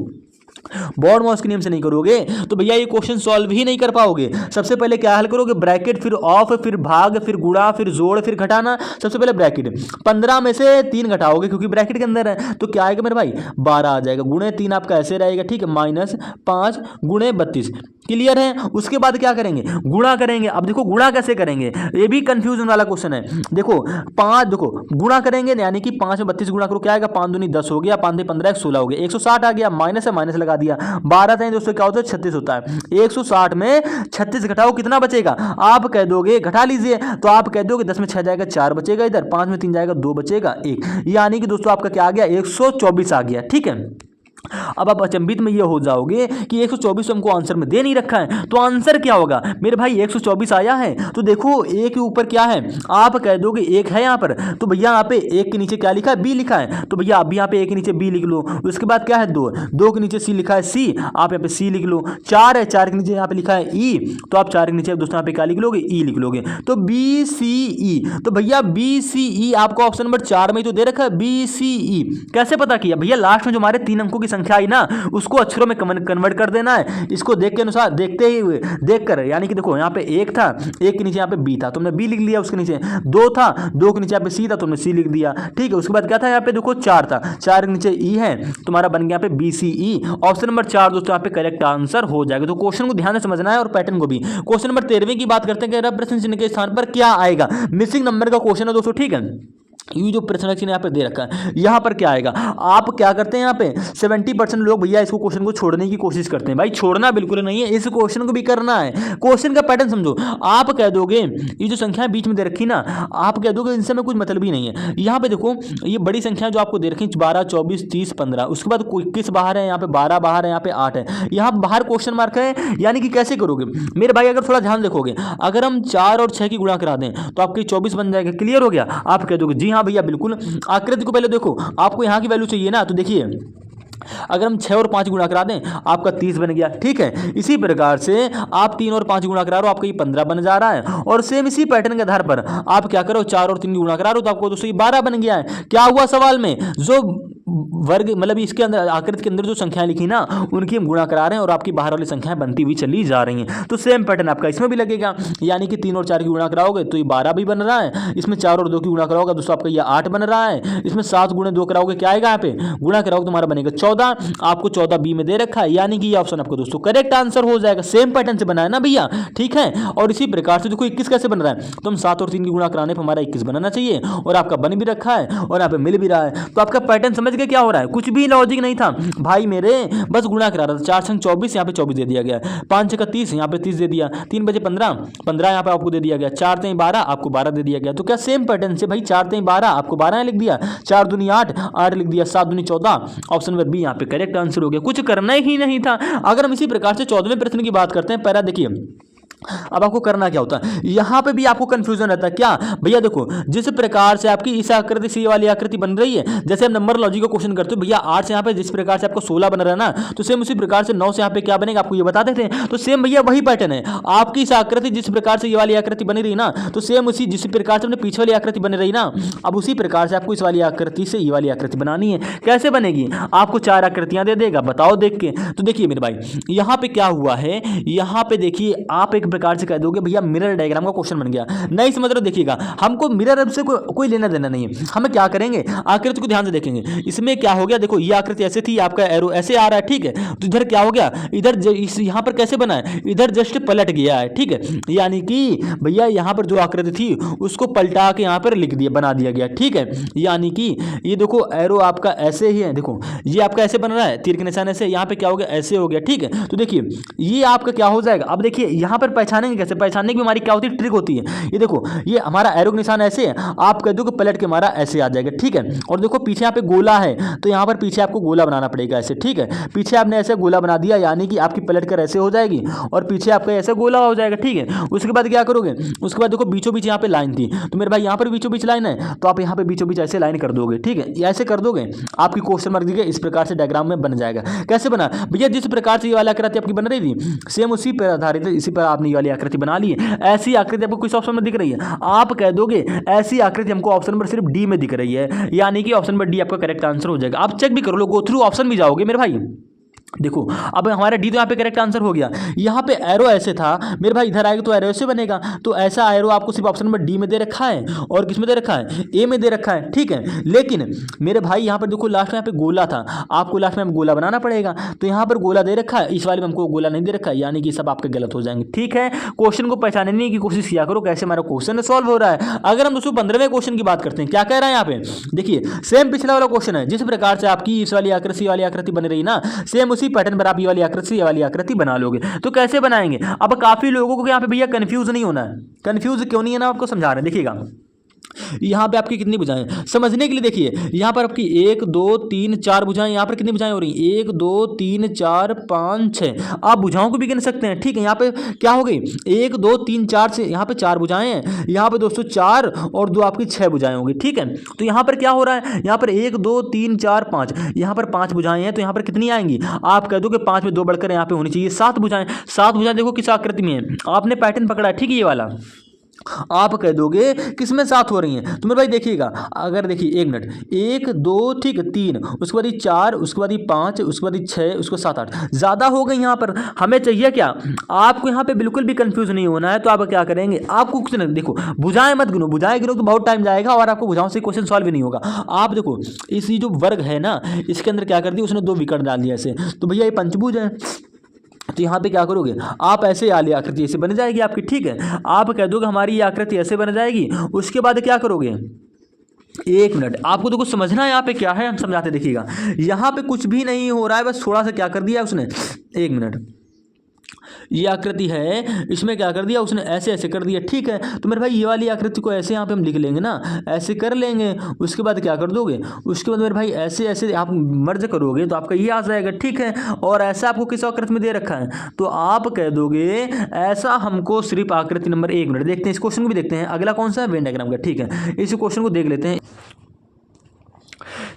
बॉड मॉस के नियम से नहीं करोगे तो भैया ये क्वेश्चन सॉल्व ही नहीं कर पाओगे। सबसे पहले क्या हल करोगे? ब्रैकेट, फिर ऑफ, फिर भाग, फिर गुणा, फिर जोड़, फिर घटाना। सबसे पहले ब्रैकेट 15 में से 3 घटाओगे क्योंकि ब्रैकेट के अंदर है, तो क्या आएगा मेरे भाई? 12 आ जाएगा। गुणे 3 आपका ऐसे रहेगा। ठीक है? -5 गुणे 32। क्लियर है? उसके बाद क्या करेंगे? गुणा करेंगे। अब देखो गुणा कैसे करेंगे, ये भी कंफ्यूजन वाला क्वेश्चन है। देखो 5 देखो गुणा करेंगे यानी कि 5 में 32 गुणा करो, क्या आएगा? 5 दूनी 10 हो गया, 5 15 16 हो गया, 160 आ गया। माइनस है, माइनस लगा दिया। 12 था दोस्तों क्या होता है? 36 होता है। 160 में 36 घटाओ, कितना बचेगा? आप कह दोगे, घटा लीजिए, तो आप कह दोगे 10 में 6 जाएगा 4 बचेगा, इधर 5 में 3 जाएगा 2 बचेगा 1, यानी कि दोस्तों आपका क्या आ गया? 124 आ गया। ठीक है? अब आप अचंभित में ये हो जाओगे कि 124 हमको आंसर में दे नहीं रखा है, तो आंसर क्या होगा मेरे भाई? 124 आया है तो देखो ए के ऊपर क्या है? आप कह दोगे 1 है यहाँ पर, तो भैया यहाँ पे 1 के नीचे क्या लिखा है? B लिखा है, तो भैया आप भी यहाँ पे 1 के नीचे B लिख लो। उसके बाद क्या है? 2 के नीचे C लिखा है C, आप यहाँ पे C लिख लो। 4 है, 4 के नीचे यहाँ पे लिखा है E, तो आप 4 के नीचे दोस्तों यहाँ पे क्या लिख लोगे? E लिख लोगे। तो BCE, तो भैया BCE आपको ऑप्शन नंबर 4 में तो दे रखा है BCE। कैसे पता किया भैया? लास्ट में जो हमारे 3 अंकों की भी संख्या आई ना उसको अक्षरों में कन्वर्ट कर देना है। इसको देख के अनुसार देखते ही देख कर, यानी कि देखो यहाँ पे एक था, एक के नीचे यहाँ पे बी था, तुमने बी लिख लिया, उसके नीचे दो था, दो के नीचे यहाँ पे सी था, तुमने सी लिख दिया, ठीक है। उसके बाद क्या था यहाँ पे देखो चार था, चार के नीचे ई है, तुम्हारा बन गया यहाँ पे बी सी ई। ऑप्शन नंबर 4 दोस्तों यहाँ पे करेक्ट आंसर हो जाएगा। तो क्वेश्चन को ध्यान से समझना है और पैटर्न को भी। क्वेश्चन नंबर 13 की बात करते हैं कि प्रश्न चिन्ह के स्थान पर क्या आएगा। मिसिंग नंबर का क्वेश्चन है दोस्तों, ठीक है। ये जो प्रश्न चिन्ह यहाँ पे दे रखा है, यहाँ पर क्या आएगा। आप क्या करते हैं यहाँ पे 70% लोग भैया इसको क्वेश्चन को छोड़ने की कोशिश करते हैं। भाई छोड़ना बिल्कुल नहीं है, इस क्वेश्चन को भी करना है। क्वेश्चन का पैटर्न समझो। आप कह दोगे ये जो संख्या बीच में दे रखी ना, आप कह दोगे इनसे में कुछ मतलब ही नहीं है। यहाँ पे देखो ये बड़ी संख्या जो आपको दे रखी 12, 24, 30, 15, उसके बाद 21 बाहर है, यहाँ पे 12 बाहर है, यहाँ पे 8 है, यहाँ बाहर क्वेश्चन मार्क है। यानी कि कैसे करोगे मेरे भाई, अगर थोड़ा ध्यान देखोगे, अगर हम 4 और 6 की गुणा करा दें तो आपके 24 बन जाएगा। क्लियर हो गया। आप कह दोगे जी हाँ भैया बिल्कुल। आकृति को पहले देखो, आपको यहाँ की वैल्यू चाहिए ना, तो देखिए अगर हम 6 और 5 गुणा करा दें आपका 30 बन गया, ठीक है। इसी प्रकार से आप 3 और 5 गुणा करा रहे हो, आपका ये 15 बन जा रहा है। और सेम इसी पैटर्न के आधार पर आप क्या करो 4 और 3 गुणा करा रहे हो तो आपको दोस्तों ये 12 बन गया है। क्या हुआ सवाल में, जो वर्ग मतलब इसके अंदर आकृति के अंदर जो संख्याएं लिखी ना उनकी हम गुणा करा रहे हैं और आपकी बाहर वाली संख्याएं बनती हुई चली जा रही हैं। तो सेम पैटर्न आपका इसमें भी लगेगा, यानी कि 3 और 4 की गुणा कराओगे तो ये 12 भी बन रहा है, इसमें 4 और 2 की गुणा कराओगे दोस्तों आपका ये 8 बन रहा है, इसमें 7 गुणे 2 कराओगे क्या आएगा, यहाँ पे गुणा कराओगे तुम्हारा बनेगा 14। आपको 14 बी में दे रखा है, यानी कि ये ऑप्शन आपको दोस्तों करेक्ट आंसर हो जाएगा। सेम पैटर्न से बनाया ना भैया, ठीक है। और इसी प्रकार से देखो 21 कैसे बन रहा है, तो हम 7 और 3 की गुणा कराने पर हमारा 21 बनाना चाहिए और आपका बन भी रखा है और यहाँ पे मिल भी रहा है। तो आपका पैटर्न समझ गए क्या हो रहा है, कुछ भी लॉजिक नहीं था भाई मेरे, बस गुणा करा रहा था। 4 छंग 24, यहाँ पे 24 दे दिया गया, 5 छक्का 30, यहाँ पे 30 दे दिया, 3 बजे 15, 15 यहाँ पे आपको दे दिया गया, 4 3 12, आपको 12 दे दिया गया। तो क्या सेम पैटर्न से भाई 4 3 12 आपको 12 लिख दिया, 4 दूनी 8, 8 लिख दिया, 7 दूनी 14। ऑप्शन नंबर बी यहाँ पे करेक्ट आंसर हो गया, कुछ करना ही नहीं था। अगर हम इसी प्रकार से 14वें प्रश्न की बात करते हैं, पहला देखिए अब आपको करना क्या होता है, यहां पे भी आपको कंफ्यूजन रहता है क्या भैया। देखो जिस प्रकार से आपकी इस आकृति से ये वाली आकृति बन रही है, जैसे हम नंबर लॉजिक का क्वेश्चन करते हो भैया 8 से यहाँ पे जिस प्रकार से आपको 16 बन रहा है ना, तो सेम उसी प्रकार से 9 से यहाँ पे क्या बनेगा आपको ये बता देते हैं। तो सेम भैया वही पैटर्न है, आपकी इस आकृति जिस प्रकार से ये वाली आकृति बनी रही ना, तो सेम उसी जिस प्रकार से अपने पीछे वाली आकृति बन रही ना, अब उसी प्रकार से आपको इस वाली आकृति से ये वाली आकृति बनानी है। कैसे बनेगी, आपको 4 आकृतियां दे देगा, बताओ देख के। तो देखिए मेरे भाई यहाँ पे क्या हुआ है, यहाँ पे देखिए आप एक प्रकार से कह दोगे भैया मिरर डायग्राम का क्वेश्चन बन गया, नहीं समझ रहे हो। देखिएगा हमको मिरर से कोई लेना देना नहीं है, हम क्या करेंगे आकृति को ध्यान से देखेंगे। इसमें क्या हो गया, देखो ये आकृति ऐसे थी, आपका एरो ऐसे आ रहा है, ठीक है। तो इधर क्या हो गया, इधर यहाँ पर कैसे बना है, इधर जस्ट पलट गया है, ठीक है। यानी कि भैया यहाँ पर जो आकृति थी उसको पलटा के यहाँ पर लिख दिया, बना दिया गया, ठीक है। यानी कि ये देखो एरो आपका ऐसे ही है, देखो ये आपका ऐसे बन रहा है, तीर के निशान ऐसे, यहाँ पे क्या हो गया ऐसे हो गया, ठीक है। तो देखिए ये आपका क्या हो जाएगा, अब देखिए यहाँ पर पहचानेंगे कैसे, पहचानने की हमारी क्या होती है ट्रिक होती है। ये देखो ये हमारा एरो का निशान ऐसे है, आप कह दो कि पलट के हमारा ऐसे आ जाएगा, ठीक है। और देखो पीछे यहाँ पे गोला है, तो यहाँ पर पीछे आपको गोला बनाना पड़ेगा ऐसे, ठीक है। पीछे आपने ऐसे गोला बना दिया, यानी कि आपकी पलट कर ऐसे हो जाएगी और पीछे आपका ऐसे गोला हो जाएगा, ठीक है। उसके बाद क्या करोगे, उसके बाद देखो बीचों बीच यहाँ पे लाइन थी, तो मेरे भाई यहाँ पर बीचों बीच लाइन है, तो आप यहाँ पे बीचों बीच ऐसे लाइन कर दोगे, ठीक है। ऐसे कर दोगे आपकी क्वेश्चन मार्क देखिए इस प्रकार से डायग्राम में बन जाएगा। कैसे बना भैया, जिस प्रकार से ये वाली आकृति आपकी बन रही थी सेम उसी पर आधारित इसी पर आपने ये वाली आकृति बना ली है। ऐसी आकृति आपको किस ऑप्शन में दिख रही है, आप कह दोगे ऐसी आकृति हमको ऑप्शन नंबर सिर्फ डी में दिख रही है, यानी कि ऑप्शन नंबर डी आपका करेक्ट आंसर हो जाएगा। आप चेक भी कर लो, गो थ्रू ऑप्शन भी जाओगे मेरे भाई। देखो अब हमारा डी तो यहाँ पे करेक्ट आंसर हो गया। यहाँ पे एरो ऐसे था मेरे भाई, इधर आएगा तो एरो ऐसे बनेगा, तो ऐसा एरो आपको सिर्फ ऑप्शन नंबर डी में दे रखा है और किस में दे रखा है, ए में दे रखा है, ठीक है। लेकिन मेरे भाई यहाँ पर देखो लास्ट में यहाँ पे गोला था, आपको लास्ट में गोला बनाना पड़ेगा, तो यहाँ पर गोला दे रखा है, इस वाले में हमको गोला नहीं दे रखा है, यानी कि सब आपके गलत हो जाएंगे, ठीक है। क्वेश्चन को पहचानने की कोशिश किया करो कैसे हमारा क्वेश्चन सॉल्व हो रहा है। अगर हम दोस्तों 15वें क्वेश्चन की बात करते हैं, क्या कह रहा है यहाँ पे, देखिए सेम पिछला वाला क्वेश्चन है, जिस प्रकार से आपकी इस वाली आकृति बन रही ना, सेम उसी पैटर्न पर आप ये वाली आकृति बना लोगे। तो कैसे बनाएंगे, अब काफी लोगों को यहाँ पे भैया कंफ्यूज नहीं होना है, कंफ्यूज क्यों नहीं है ना, आपको समझा रहे हैं। देखिएगा यहाँ पे आपकी कितनी भुजाएं समझने के लिए, देखिए यहाँ पर आपकी 1 2 3 4 भुजाएं, यहाँ पर कितनी भुजाएं हो रही हैं 1 2 3 4 5 6, आप भुजाओं को भी गिन सकते हैं, ठीक है। यहाँ पे क्या हो गई 1 2 3 4 से यहाँ पे 4 भुजाएं हैं, यहाँ पे दोस्तों 4 और 2 आपकी 6 भुजाएं होंगी, ठीक है। तो यहाँ पर क्या हो रहा है, यहाँ पर 1 2 3 4 5, यहाँ पर 5 भुजाएं हैं, तो यहाँ पर कितनी आएंगी, आप कह दो कि 5 में 2 बढ़कर यहाँ पे होनी चाहिए 7 भुजाएं। 7 भुजाएं देखो किस आकृति में है, आपने पैटर्न पकड़ा है, ठीक है ये वाला। आप कह दोगे किसमें 7 हो रही हैं। तो मेरे भाई देखिएगा, अगर देखिए 1 मिनट, 1 2 ठीक 3, उसके बाद ये 4, उसके बाद ये 5, उसके बाद ये 6, उसको 7 8 ज़्यादा हो गई यहाँ पर। हमें चाहिए क्या, आपको यहाँ पे बिल्कुल भी कंफ्यूज नहीं होना है। तो आप क्या करेंगे, आपको कुछ नहीं, देखो भुजाएं मत गिनो, भुजाएं गिनो तो बहुत टाइम जाएगा और आपको भुजाओं से क्वेश्चन सॉल्व भी नहीं होगा। आप देखो इस जो वर्ग है ना, इसके अंदर क्या कर दिया उसने, 2 विकर्ण डाल दिया ऐसे, तो भैया ये पंचभुज है। तो यहाँ पे क्या करोगे आप, ऐसे वाली आकृति ऐसे बन जाएगी आपकी, ठीक है। आप कह दोगे हमारी ये आकृति ऐसे बन जाएगी, उसके बाद क्या करोगे, 1 मिनट, आपको तो कुछ समझना है यहाँ पे क्या है, हम समझाते देखिएगा। यहाँ पे कुछ भी नहीं हो रहा है, बस थोड़ा सा क्या कर दिया उसने, 1 मिनट, ये आकृति है, इसमें क्या कर दिया उसने, ऐसे ऐसे कर दिया, ठीक है। तो मेरे भाई ये वाली आकृति को ऐसे यहाँ पे हम लिख लेंगे ना, ऐसे कर लेंगे। उसके बाद क्या कर दोगे, उसके बाद मेरे भाई ऐसे ऐसे आप मर्ज करोगे तो आपका ये आ जाएगा, ठीक है। और ऐसा आपको किस आकृति में दे रखा है, तो आप कह दोगे ऐसा हमको सिर्फ आकृति नंबर 1 मिनट देखते हैं, इस क्वेश्चन को भी देखते हैं। अगला कौन सा है, वेन डायग्राम का, ठीक है। इस क्वेश्चन को देख लेते हैं।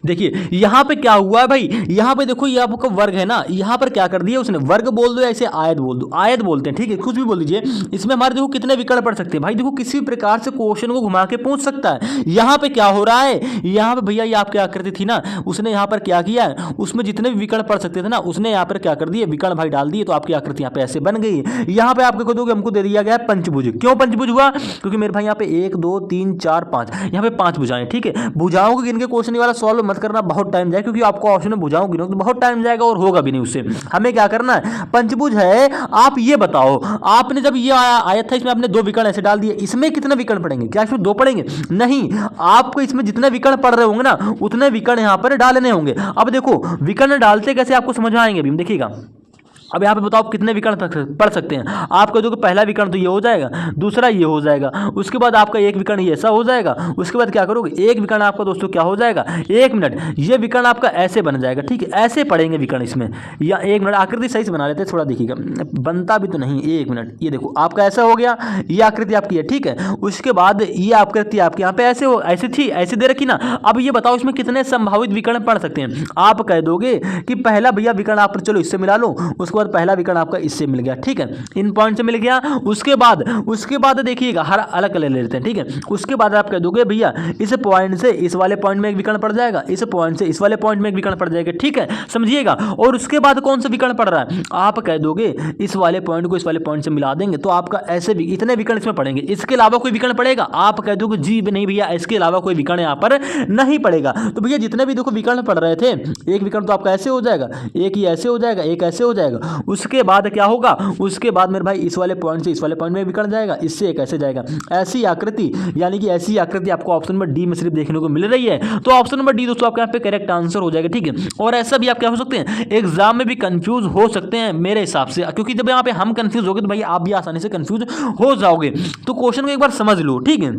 देखिए यहाँ पे क्या हुआ है भाई, यहाँ पे देखो ये आपका वर्ग है ना, यहाँ पर क्या कर दिया उसने, वर्ग बोल दो, ऐसे आयत बोल दो, आयत बोलते हैं, ठीक है, कुछ भी बोल दीजिए। इसमें हमारे देखो कितने विकर्ण पड़ सकते हैं भाई, देखो किसी भी प्रकार से क्वेश्चन को घुमा के पूछ सकता है। यहाँ पे क्या हो रहा है, यहाँ पे भैया ये आपकी आकृति थी ना, उसने यहाँ पर क्या किया है, उसमें जितने भी विकर्ण पड़ सकते थे ना, उसने यहाँ पर क्या कर दिए, विकर्ण भाई डाल दिए, तो आपकी आकृति यहाँ पे ऐसे बन गई। यहाँ पे आपको खोदोगे, हमको दे दिया गया है पंचभुज। क्यों पंचभुज हुआ, क्योंकि मेरे भाई यहाँ पे 1 2 3 4 5, यहाँ पे 5 भुजाएं, ठीक है। भुजाओं को गिन के क्वेश्चन वाला सॉल्व मत करना, बहुत टाइम जाए, क्योंकि आपको ऑप्शन में भुजाओं गिनोगे तो बहुत टाइम जाएगा और होगा भी नहीं उससे। हमें क्या करना है, पंचभुज है, आप ये बताओ, आपने जब ये आया था, इसमें आपने 2 विकर्ण ऐसे डाल दिए, इसमें कितने विकर्ण पड़ेंगे, क्या इसमें 2 पड़ेंगे, नहीं, आपको इसमें जितने विकर्ण पड़ रहे होंगे ना, उतने विकर्ण यहां पर डालने होंगे। अब देखो विकर्ण डालते कैसे आपको समझ आएंगे अभी, देखिएगा। अब यहाँ पे बताओ कितने विकर्ण पढ़ सकते हैं। आप कह दो कि पहला विकर्ण तो ये हो जाएगा, दूसरा ये हो जाएगा, उसके बाद आपका एक विकर्ण ये ऐसा हो जाएगा, उसके बाद क्या करोगे, एक विकर्ण आपका दोस्तों क्या हो जाएगा, 1 मिनट, ये विकर्ण आपका ऐसे बन जाएगा, ठीक है। ऐसे पढ़ेंगे विकर्ण इसमें, या 1 मिनट आकृति सही से बना लेते हैं, थोड़ा देखिएगा, बनता भी तो नहीं, 1 मिनट, ये देखो आपका ऐसा हो गया, ये आकृति आपकी है, ठीक है। उसके बाद ये आकृति आपकी यहाँ पे ऐसे हो, ऐसे थी, ऐसे दे रखी ना। अब ये बताओ इसमें कितने संभावित विकर्ण पढ़ सकते हैं। आप कह दोगे कि पहला भैया विकर्ण आप चलो इससे मिला लो, उसके बाद पहला विकर्ण आपका इससे मिल गया, ठीक है, इन पॉइंट से मिल गया। उसके बाद देखिएगा हर अलग ले लेते हैं, ठीक है। उसके बाद आप कह दोगे भैया इस पॉइंट से इस वाले पॉइंट में एक विकर्ण पड़ जाएगा, इस पॉइंट से इस वाले पॉइंट में एक विकर्ण पड़ जाएगा, ठीक है, समझिएगा। और उसके बाद कौन सा विकर्ण पड़ रहा है, आप कह दोगे इस वाले पॉइंट को इस वाले पॉइंट से मिला देंगे, तो आपका ऐसे भी इतने विकर्ण इसमें पड़ेंगे, इसके अलावा कोई विकर्ण पड़ेगा। आप कह दोगे जी नहीं भैया, इसके अलावा कोई विकर्ण यहाँ पर नहीं पड़ेगा। तो भैया जितने भी देखो विकर्ण पड़ रहे थे, एक विकर्ण तो आपका ऐसे हो जाएगा, एक ही ऐसे हो जाएगा, एक ऐसे हो जाएगा। उसके बाद क्या होगा, उसके बाद मेरे भाई इस वाले पॉइंट से इस वाले पॉइंट में विकर्ण जाएगा, इससे एक ऐसे जाएगा। ऐसी आकृति, यानी कि ऐसी आकृति आपको ऑप्शन नंबर डी में सिर्फ देखने को मिल रही है। तो ऑप्शन नंबर डी दोस्तों आपके यहाँ पे करेक्ट आंसर हो जाएगा, ठीक है। और ऐसा भी आप क्या हो सकते हैं, एग्जाम में भी कंफ्यूज हो सकते हैं मेरे हिसाब से, क्योंकि जब यहाँ पे हम कंफ्यूज हो गए तो भाई आप भी आसानी से कंफ्यूज हो जाओगे। तो क्वेश्चन को एक बार समझ लो, ठीक है,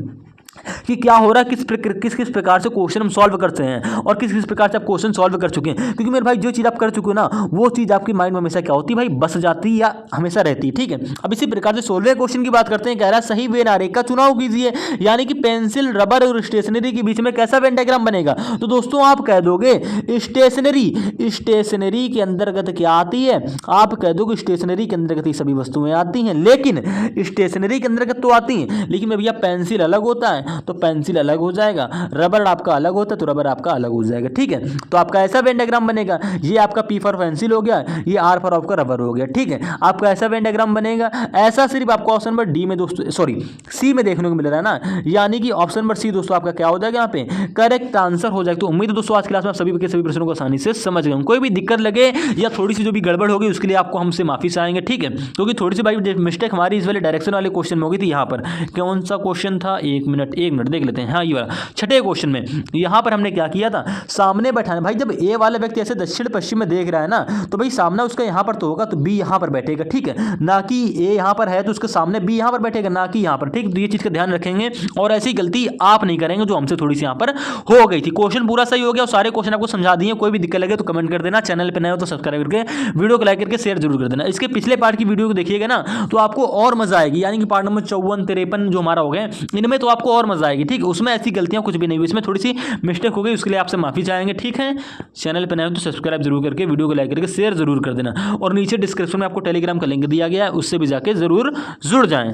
कि क्या हो रहा है, किस किस प्रकार से क्वेश्चन हम सॉल्व करते हैं और किस किस प्रकार से आप क्वेश्चन सॉल्व कर चुके हैं। क्योंकि मेरे भाई जो चीज़ आप कर चुके हो ना, वो चीज़ आपकी माइंड में हमेशा क्या होती है भाई, बस जाती है या हमेशा रहती है, ठीक है। अब इसी प्रकार से 16वें क्वेश्चन की बात करते हैं। कह रहा है सही वेन आरेख का चुनाव कीजिए, यानी कि पेंसिल, रबर और स्टेशनरी के बीच में कैसा वेन डायग्राम बनेगा। तो दोस्तों आप कह दोगे स्टेशनरी के अंतर्गत क्या आती है, आप कह दोगे स्टेशनरी के अंतर्गत ही सभी वस्तुएं आती हैं, लेकिन स्टेशनरी के अंतर्गत तो आती हैं, लेकिन भैया पेंसिल अलग होता है तो पेंसिल अलग हो जाएगा, रबर आपका अलग होता है तो रबर आपका अलग हो जाएगा, ठीक है। तो आपका ऐसा वेन डायग्राम बनेगा, ये आपका पी फॉर पेंसिल हो गया, ये आर फॉर आपका रबर हो गया, ठीक है। आपका ऐसा वेन डायग्राम बनेगा। ऐसा सिर्फ आपको ऑप्शन नंबर डी में दोस्तों, सॉरी सी में देखने को मिल रहा है ना, यानी कि ऑप्शन नंबर सी दोस्तों आपका क्या हो जाएगा, यहाँ पे करेक्ट आंसर हो जाएगा। तो उम्मीद है दोस्तों आज क्लास में आप सभी के सभी प्रश्नों को आसानी से समझ गए। कोई भी दिक्कत लगे या थोड़ी सी जो भी गड़बड़ होगी उसके लिए आपको हमसे माफी चाहेंगे, ठीक है, क्योंकि थोड़ी सी भाई मिस्टेक हमारी इस वाले डायरेक्शन वाले क्वेश्चन में होगी थी। यहाँ पर कौन सा क्वेश्चन था, एक मिनट देख लेते हैं। हाँ ये वाला छठे क्वेश्चन में यहां पर हमने क्या किया था, सामने बैठाना। भाई जब ए वाला व्यक्ति ऐसे दक्षिण पश्चिम में देख रहा है ना, तो भाई सामना उसका यहां पर तो होगा, तो बी यहां पर बैठेगा, ठीक है, ना कि ए यहां पर है तो उसके सामने बी यहां पर बैठेगा, ना कि यहां पर, ठीक। तो ये चीज का ध्यान रखेंगे और ऐसी गलती आप नहीं करेंगे जो हमसे थोड़ी सी यहां पर हो गई थी। क्वेश्चन पूरा सही हो गया और सारे क्वेश्चन आपको समझा दिए। कोई भी दिक्कत लगे तो कमेंट कर देना, चैनल पर नए हो तो सब्सक्राइब करके वीडियो को लाइक करके शेयर जरूर कर देना। इसके पिछले पार्ट की वीडियो को देखिएगा ना तो आपको और मजा आएगी, यानी कि पार्ट नंबर 54, 53 जो हमारा हो गया, इनमें तो आपको और मजा आएगी, ठीक। उसमें ऐसी गलतियां कुछ भी नहीं हुई, इसमें थोड़ी सी मिस्टेक हो गई, उसके लिए आपसे माफी चाहेंगे, ठीक है। चैनल पर नए हो तो सब्सक्राइब जरूर करके वीडियो को लाइक करके शेयर जरूर कर देना और नीचे डिस्क्रिप्शन में आपको टेलीग्राम का लिंक दिया गया है, उससे भी जाके जरूर जुड़ जाएं।